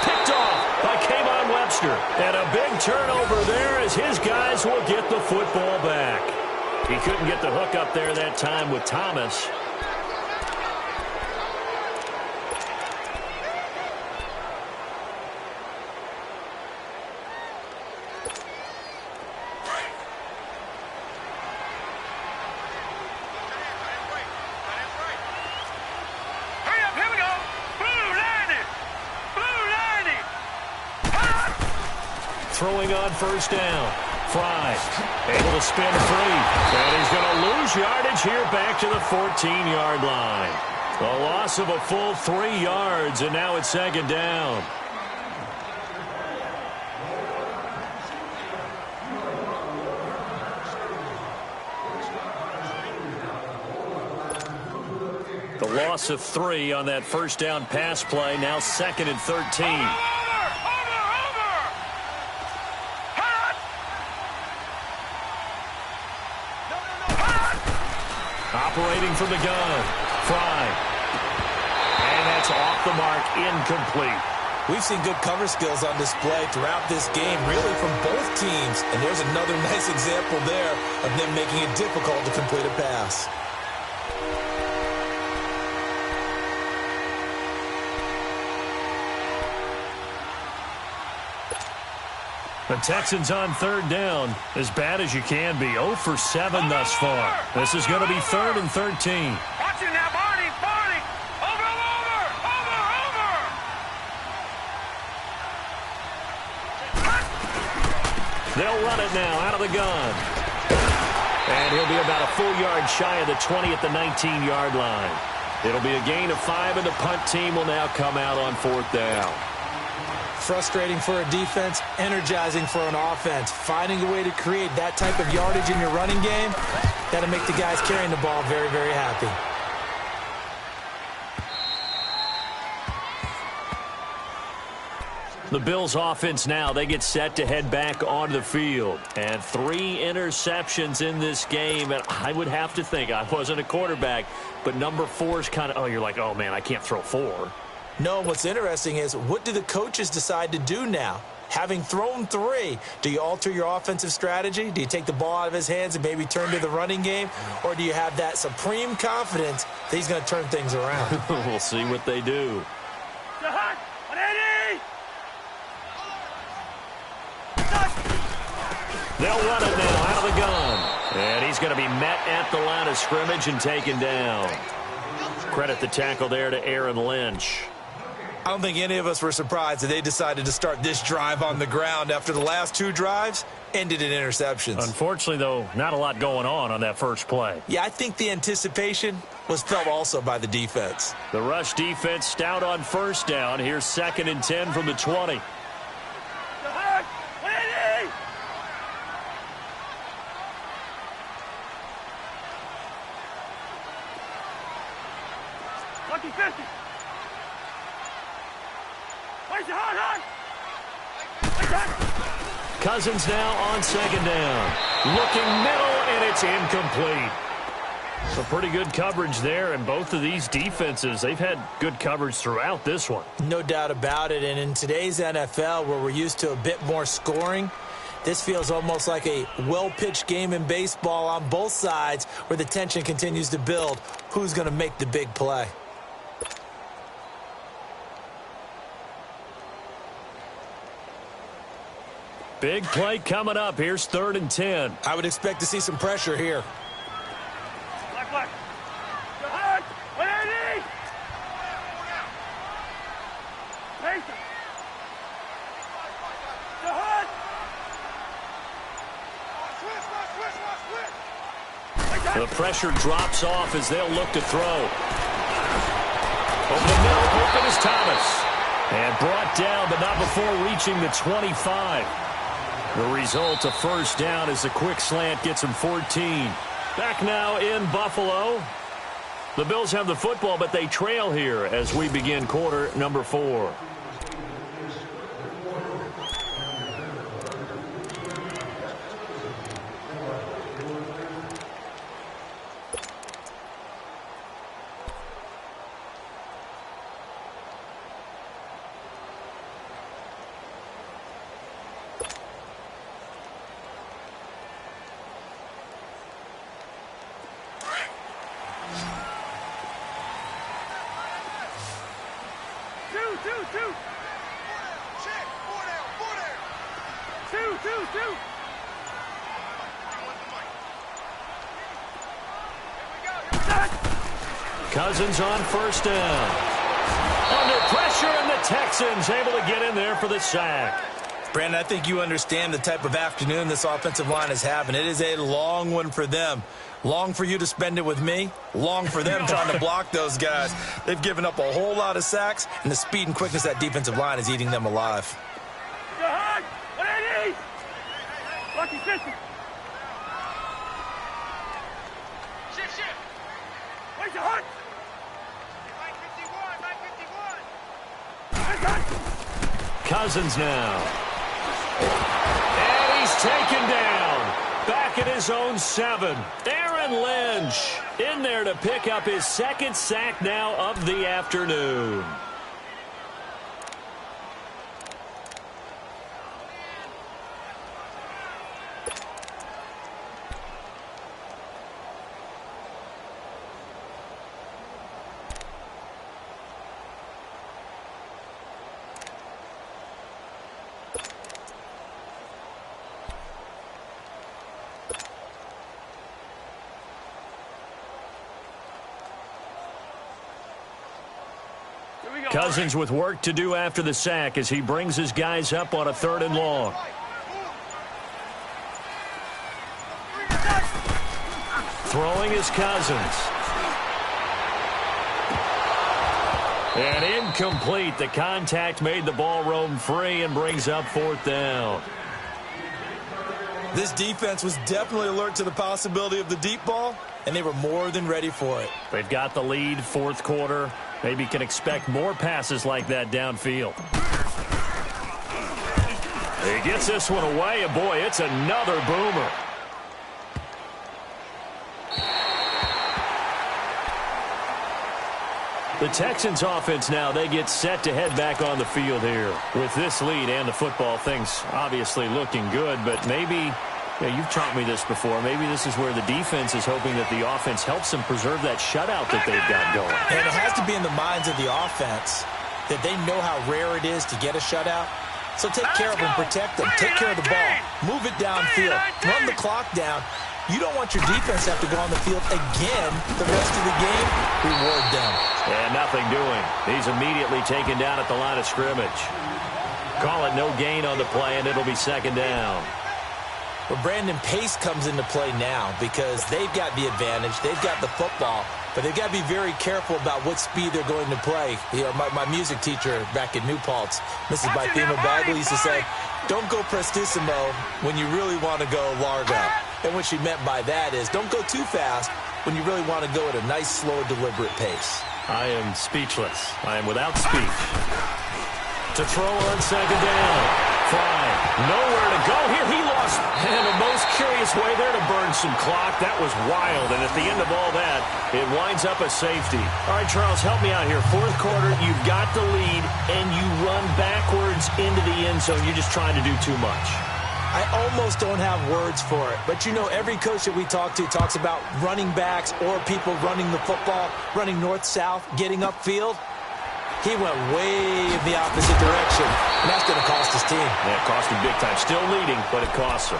Picked off by Kayvon Webster. And a big turnover there as his guys will get the football back. He couldn't get the hook up there that time with Thomas. Throwing on 1st down. Fry able to spin free. And he's going to lose yardage here back to the 14-yard line. A loss of a full 3 yards, and now it's 2nd down. The loss of 3 on that 1st down pass play. Now 2nd and 13. Operating from the gun. Fry. And that's off the mark. Incomplete. We've seen good cover skills on display throughout this game, really from both teams. And there's another nice example there of them making it difficult to complete a pass. The Texans on 3rd down, as bad as you can be. 0 for 7 thus far. This is going to be 3rd and 13. Watch it now, Barney. Over. They'll run it now out of the gun. And he'll be about a full yard shy of the 20 at the 19-yard line. It'll be a gain of 5, and the punt team will now come out on 4th down. Frustrating for a defense, energizing for an offense. Finding a way to create that type of yardage in your running game, that'll make the guys carrying the ball very, very happy. The Bills offense now, they get set to head back onto the field. And 3 interceptions in this game. And I would have to think, I wasn't a quarterback, but number 4 is kind of, you're like, oh man, I can't throw 4. No, what's interesting is, what do the coaches decide to do now? Having thrown 3, do you alter your offensive strategy? Do you take the ball out of his hands and maybe turn to the running game? Or do you have that supreme confidence that he's going to turn things around? We'll see what they do. They'll run it now out of the gun. And he's going to be met at the line of scrimmage and taken down. Credit the tackle there to Aaron Lynch. I don't think any of us were surprised that they decided to start this drive on the ground. After the last 2 drives, ended in interceptions. Unfortunately, though, not a lot going on that first play. Yeah, I think the anticipation was felt also by the defense. The rush defense stout on first down. Here's 2nd and 10 from the 20. Cousins now on 2nd down. Looking middle, and it's incomplete. So pretty good coverage there, and both of these defenses, they've had good coverage throughout this one. No doubt about it, and in today's NFL, where we're used to a bit more scoring, this feels almost like a well-pitched game in baseball on both sides where the tension continues to build. Who's going to make the big play? Big play coming up. Here's 3rd and 10. I would expect to see some pressure here. The pressure drops off as they'll look to throw. Over the middle, open is Thomas. And brought down, but not before reaching the 25. The result, a first down as the quick slant gets him 14. Back now in Buffalo. The Bills have the football, but they trail here as we begin quarter number 4. Cousins on first down. Under pressure, and the Texans able to get in there for the sack. Brandon, I think you understand the type of afternoon this offensive line is having. It is a long one for them. Long for you to spend it with me. Long for them trying to block those guys. They've given up a whole lot of sacks, and the speed and quickness of that defensive line is eating them alive. Cousins now. And he's taken down. Back at his own 7. Aaron Lynch in there to pick up his 2nd sack now of the afternoon. Cousins with work to do after the sack as he brings his guys up on a 3rd and long. Throwing is Cousins. And incomplete. The contact made the ball roam free and brings up 4th down. This defense was definitely alert to the possibility of the deep ball, and they were more than ready for it. They've got the lead, 4th quarter. Maybe can expect more passes like that downfield. He gets this one away, and boy, it's another boomer. The Texans offense now, they get set to head back on the field here. With this lead and the football, things obviously looking good, but maybe, you've taught me this before, maybe this is where the defense is hoping that the offense helps them preserve that shutout that they've got going. And it has to be in the minds of the offense that they know how rare it is to get a shutout. So take care of them, protect them, take care of the ball, move it downfield, run the clock down. You don't want your defense to have to go on the field again the rest of the game. Reward them. And nothing doing. He's immediately taken down at the line of scrimmage. Call it no gain on the play, and it'll be 2nd down. Well, Brandon, pace comes into play now because they've got the advantage. They've got the football, but they've got to be very careful about what speed they're going to play. You know, my music teacher back in New Paltz, Mrs. Bythema Bagley, used to say, don't go prestissimo when you really want to go largo. And what she meant by that is don't go too fast when you really want to go at a nice, slow, deliberate pace. I am speechless. I am without speech. To throw on second down. Fry, nowhere to go here. He lost in the most curious way there to burn some clock. That was wild, and at the end of all that, it winds up a safety. All right, Charles, help me out here. Fourth quarter, you've got the lead, and you run backwards into the end zone. You're just trying to do too much. I almost don't have words for it, but you know, every coach that we talk to talks about running backs or people running the football, running north-south, getting upfield. He went way in the opposite direction, and that's going to cost his team. Yeah, it cost him big time. Still leading, but it costs him.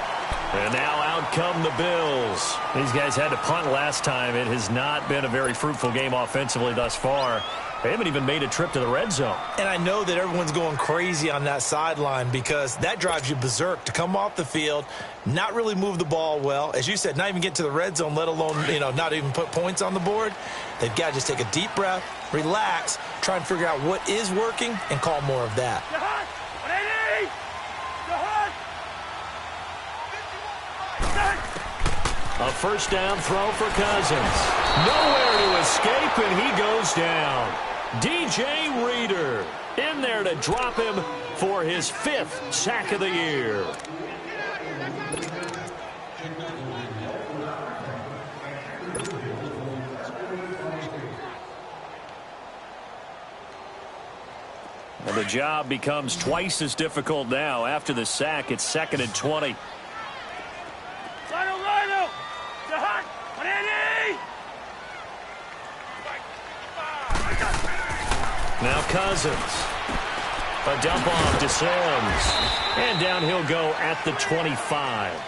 And now out come the Bills. These guys had to punt last time. It has not been a very fruitful game offensively thus far. They haven't even made a trip to the red zone. And I know that everyone's going crazy on that sideline because that drives you berserk to come off the field, not really move the ball well. As you said, not even get to the red zone, let alone, you know, not even put points on the board. They've got to just take a deep breath, relax, try and figure out what is working, and call more of that. A first down throw for Cousins. Nowhere to escape, and he goes down. DJ Reader in there to drop him for his 5th sack of the year. And the job becomes twice as difficult now. After the sack, it's 2nd and 20. Now Cousins. A dump off to Sims. And down he'll go at the 25.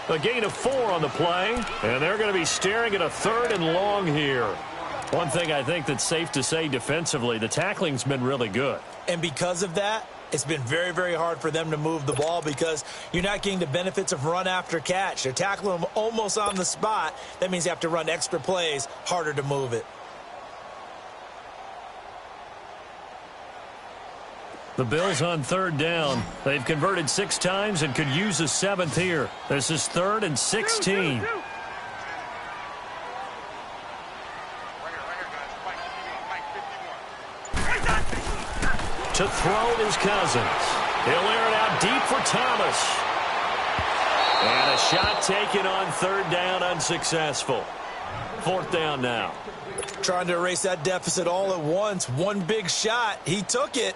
A gain of 4 on the play. And they're going to be staring at a 3rd and long here. One thing I think that's safe to say defensively, the tackling's been really good. And because of that, it's been very, very hard for them to move the ball because you're not getting the benefits of run after catch. They're tackling them almost on the spot. That means you have to run extra plays, harder to move it. The Bills on 3rd down. They've converted 6 times and could use a 7th here. This is 3rd and 16. To throw is Cousins. He'll air it out deep for Thomas. And a shot taken on 3rd down, unsuccessful. 4th down now. Trying to erase that deficit all at once. One big shot. He took it.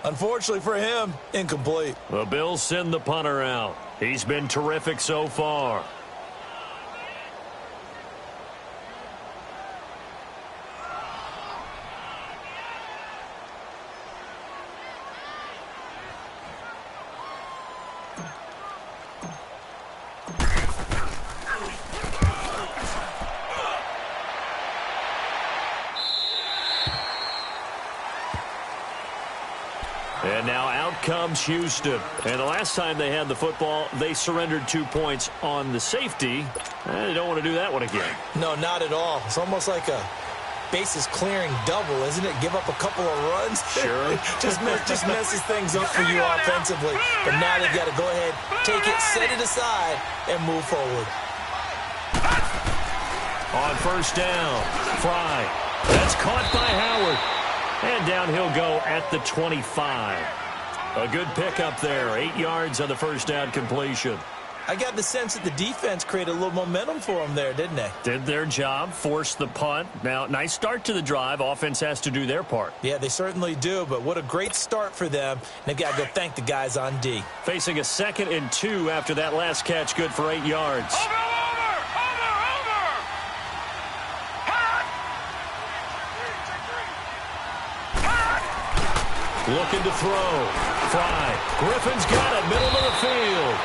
Unfortunately for him, incomplete. The Bills send the punter out. He's been terrific so far. And now out comes Houston. And the last time they had the football, they surrendered 2 points on the safety. They don't want to do that one again. No, not at all. It's almost like a bases clearing double, isn't it? Give up a couple of runs. Sure. just messes things up for you offensively. But now they've got to go ahead, take it, set it aside, and move forward. On first down, Fry. That's caught by Howard. And down he'll go at the 25. A good pickup there. 8 yards on the first down completion. I got the sense that the defense created a little momentum for them there, didn't they? Did their job, forced the punt. Now, nice start to the drive. Offense has to do their part. Yeah, they certainly do, but what a great start for them. They've got to go thank the guys on D. Facing a 2nd and 2 after that last catch, good for 8 yards. Looking to throw. Fry. Griffin's got it. Middle of the field.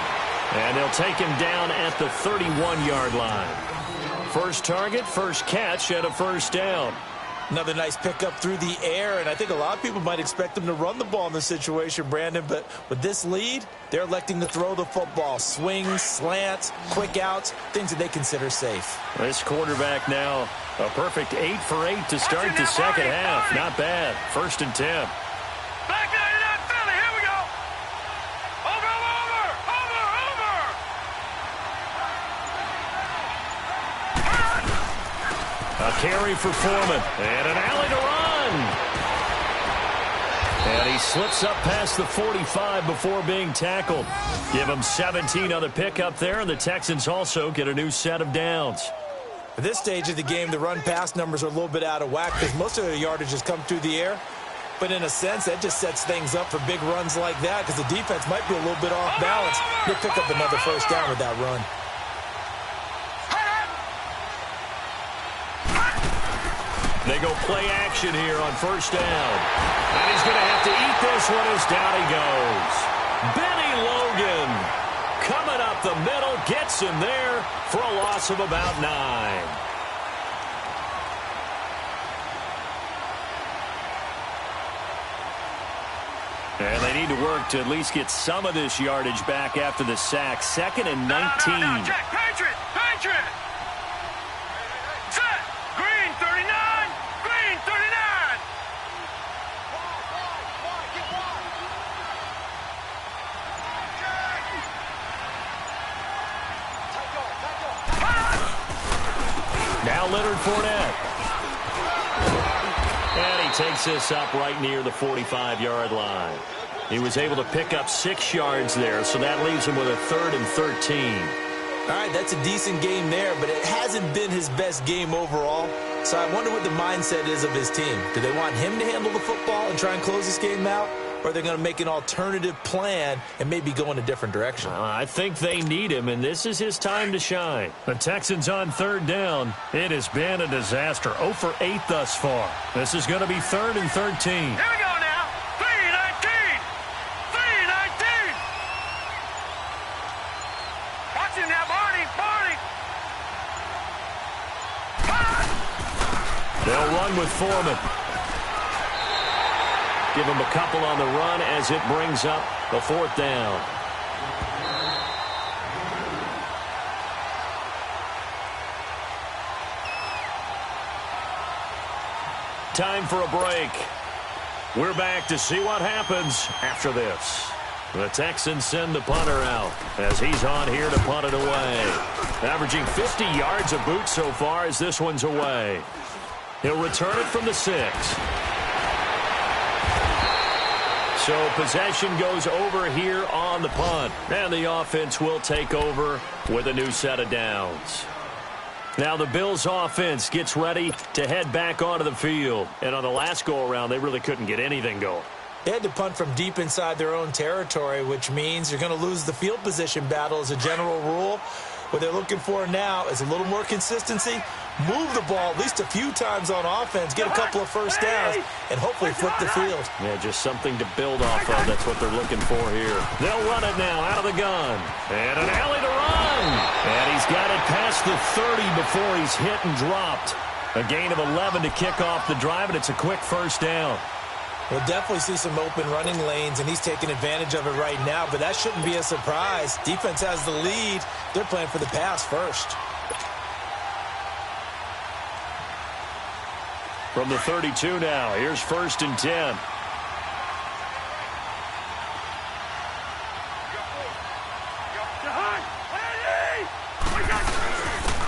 And they'll take him down at the 31-yard line. First target, first catch, and a first down. Another nice pickup through the air, and I think a lot of people might expect them to run the ball in this situation, Brandon, but with this lead, they're electing to throw the football. Swings, slants, quick outs, things that they consider safe. This quarterback now, a perfect 8 for 8 to start the second half. Not bad. 1st and 10. Back 99 Philly, here we go. Over. A carry for Foreman, and an alley to run. And he slips up past the 45 before being tackled. Give him 17 on the pickup there, and the Texans also get a new set of downs. At this stage of the game, the run-pass numbers are a little bit out of whack because most of their yardage has come through the air. But in a sense, that just sets things up for big runs like that because the defense might be a little bit off balance. They'll pick up another first down with that run. They go play action here on 1st down. And he's going to have to eat this one as down he goes. Benny Logan coming up the middle, gets him there for a loss of about 9. And they need to work to at least get some of this yardage back after the sack. 2nd and 19. No, Jack, Patriot. Set. Green 39. Green 39. Now Leonard Fournette. And he takes this up right near the 45-yard line. He was able to pick up 6 yards there, so that leaves him with a 3rd and 13. All right, that's a decent game there, but it hasn't been his best game overall. So I wonder what the mindset is of his team. Do they want him to handle the football and try and close this game out? Or are they going to make an alternative plan and maybe go in a different direction? I think they need him, and this is his time to shine. The Texans on 3rd down. It has been a disaster. 0 for 8 thus far. This is going to be 3rd and 13. Here we go now. 3-19. 3-19. Watch him now, Barney. They'll run with Foreman. Give him a couple on the run as it brings up the 4th down. Time for a break. We're back to see what happens after this. The Texans send the punter out as he's on here to punt it away. Averaging 50 yards a boot so far as this one's away. He'll return it from the 6. So possession goes over here on the punt. And the offense will take over with a new set of downs. Now the Bills offense gets ready to head back onto the field. And on the last go-around, they really couldn't get anything going. They had to punt from deep inside their own territory, which means you're going to lose the field position battle as a general rule. What they're looking for now is a little more consistency, move the ball at least a few times on offense, get a couple of first downs, and hopefully flip the field. Yeah, just something to build off of. That's what they're looking for here. They'll run it now out of the gun. And an alley to run. And he's got it past the 30 before he's hit and dropped. A gain of 11 to kick off the drive, and it's a quick first down. We'll definitely see some open running lanes, and he's taking advantage of it right now, but that shouldn't be a surprise. Defense has the lead. They're playing for the pass first. From the 32 now, here's 1st and 10.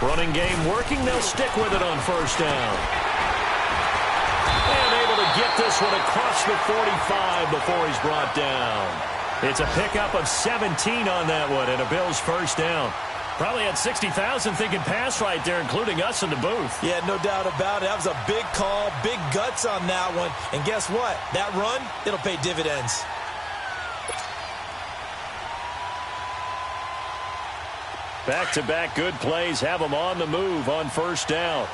Running game working. They'll stick with it on 1st down. And able to get this one across the 45 before he's brought down. It's a pickup of 17 on that one and a Bills 1st down. Probably had 60,000 thinking pass right there, including us in the booth. Yeah, no doubt about it. That was a big call, big guts on that one. And guess what? That run, it'll pay dividends. Back-to-back good plays have them on the move on 1st down.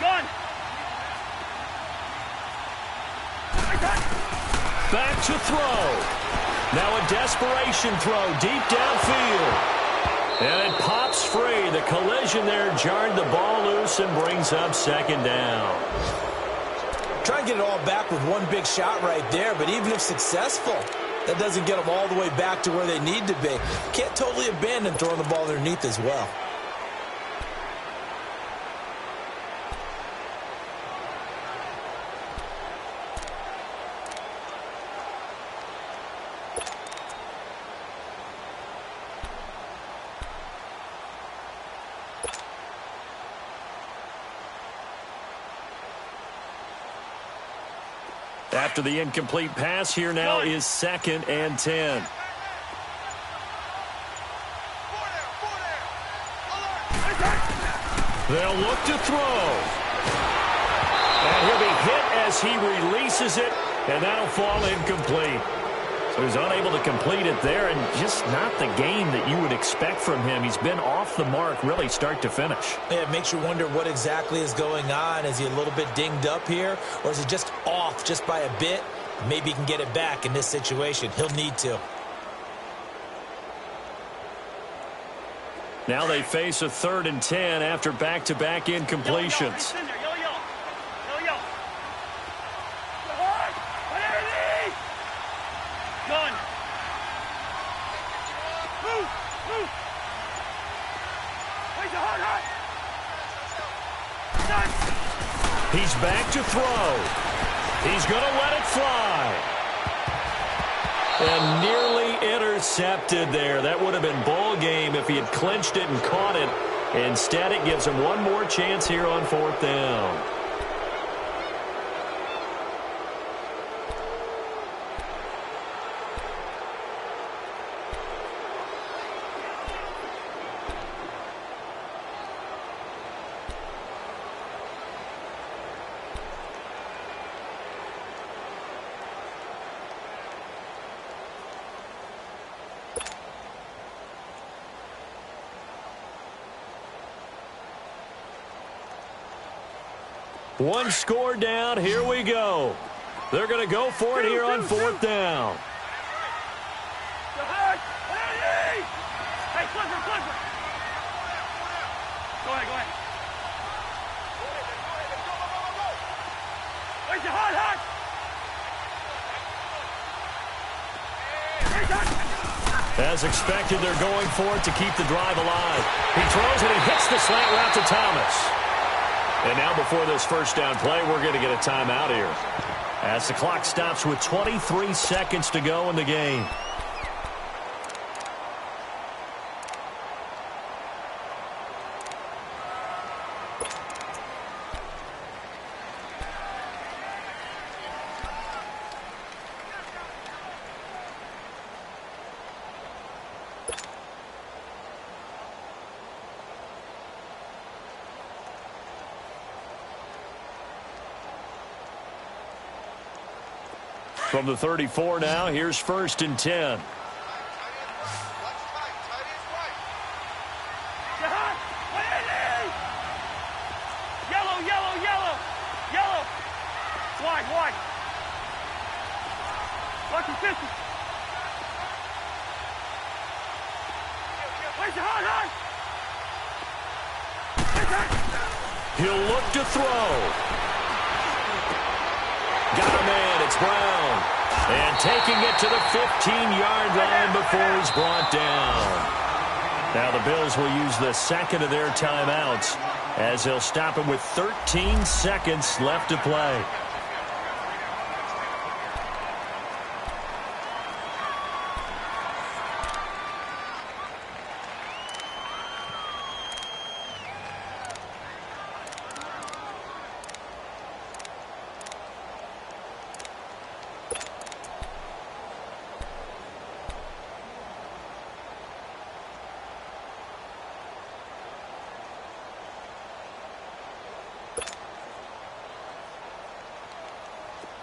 Gun. Back to throw. Now a desperation throw deep downfield. And it pops free. The collision there jarred the ball loose and brings up second down. Try and get it all back with one big shot right there, but even if successful, that doesn't get them all the way back to where they need to be. Can't totally abandon throwing the ball underneath as well. After the incomplete pass, here now is 2nd and 10. They'll look to throw. And he'll be hit as he releases it, and that'll fall incomplete. So he's unable to complete it there, and just not the game that you would expect from him. He's been off the mark really start to finish. Yeah, it makes you wonder what exactly is going on. Is he a little bit dinged up here, or is he just off just by a bit? Maybe he can get it back in this situation. He'll need to. Now they face a 3rd and 10 after back-to-back incompletions. He's back to throw. He's going to let it fly. And nearly intercepted there. That would have been ball game if he had clinched it and caught it. Instead, it gives him one more chance here on 4th down. One score down. Here we go. They're going to go for it here on 4th down. Hey, Clifford. Go ahead. Where's your hot? As expected, they're going for it to keep the drive alive. He throws it and hits the slant route to Thomas. And now before this first down play, we're going to get a timeout here, as the clock stops with 23 seconds to go in the game. From the 34 now, here's 1st and 10. Yellow. Wide. Watch your distance. Where's your hot? He'll look to throw. Got a man, it's Brown. And taking it to the 15-yard line before he's brought down. Now the Bills will use the 2nd of their timeouts, as they'll stop him with 13 seconds left to play.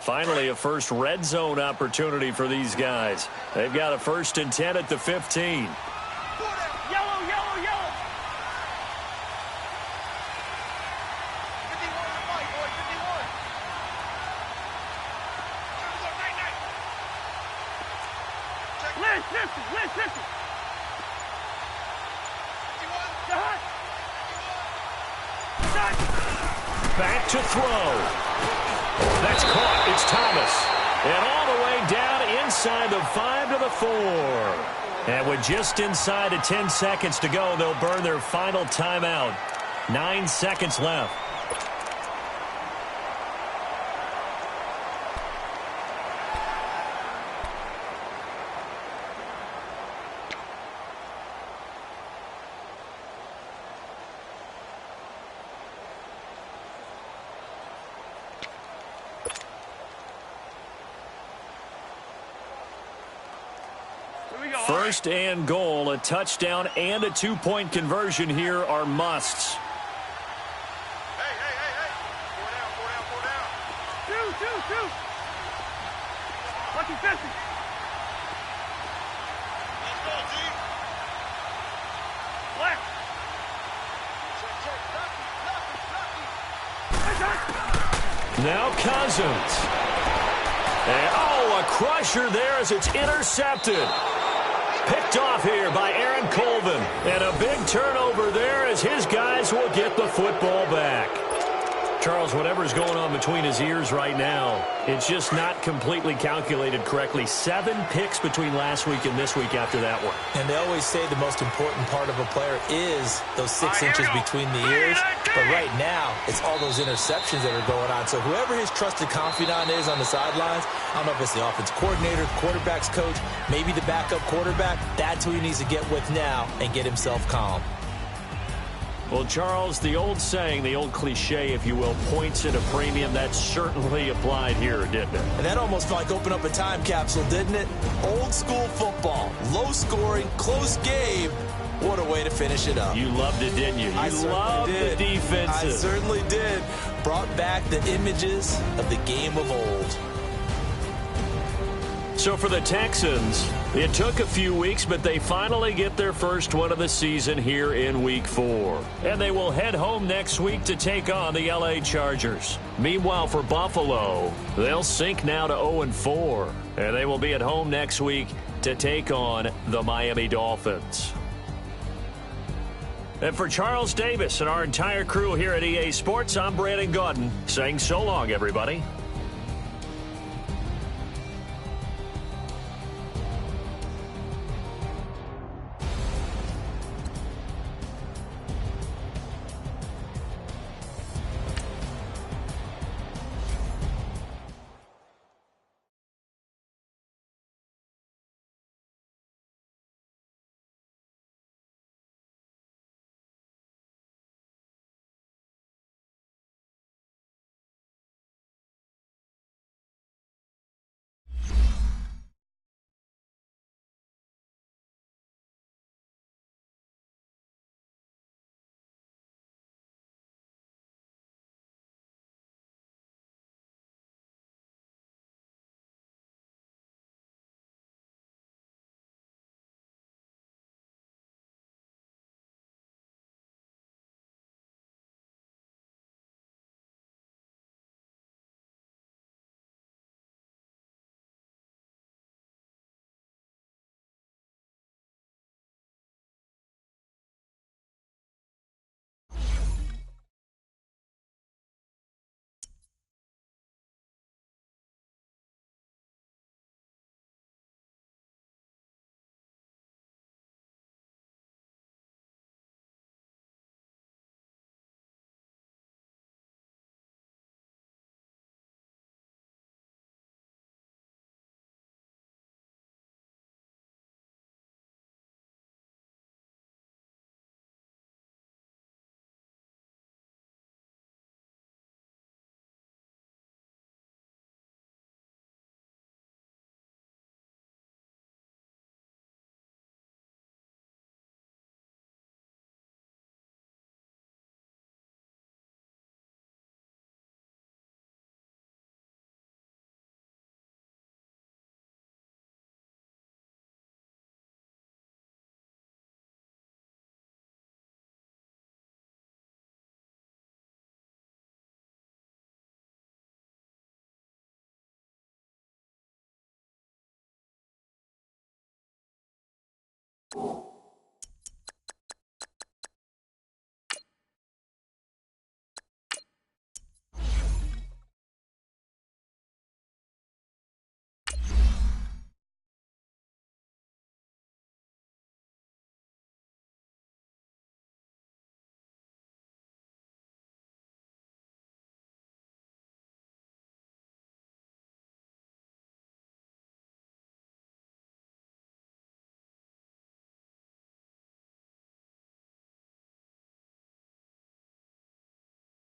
Finally, a first red zone opportunity for these guys. They've got a 1st and 10 at the 15. Yellow. Listen. back to throw. That's caught. It's Thomas. And all the way down inside the 5 to the 4. And with just inside of 10 seconds to go, they'll burn their final timeout. 9 seconds left. First and goal, a touchdown and a 2-point conversion here are musts. Hey, hey, hey, hey. 4 down. Two. Lucky 50. Let's go, G. Black. Check. Now Cousins. And, a crusher there as it's intercepted. Picked off here by Aaron Colvin. And a big turnover there as his guys will get the football back. Charles, whatever's going on between his ears right now, it's just not completely calculated correctly. 7 picks between last week and this week after that one. And they always say the most important part of a player is those 6 inches between the ears. But right now, it's all those interceptions that are going on. So whoever his trusted confidant is on the sidelines, I don't know if it's the offense coordinator, the quarterback's coach, maybe the backup quarterback, that's who he needs to get with now and get himself calm. Well, Charles, the old saying, the old cliche, if you will, points at a premium, that certainly applied here, didn't it? And that almost like opened up a time capsule, didn't it? Old school football, low scoring, close game. What a way to finish it up. You loved it, didn't you? I loved the defensive. I certainly did. Brought back the images of the game of old. So for the Texans, it took a few weeks, but they finally get their first one of the season here in Week 4. And they will head home next week to take on the LA Chargers. Meanwhile, for Buffalo, they'll sink now to 0-4. And they will be at home next week to take on the Miami Dolphins. And for Charles Davis and our entire crew here at EA Sports, I'm Brandon Gaudin saying so long, everybody.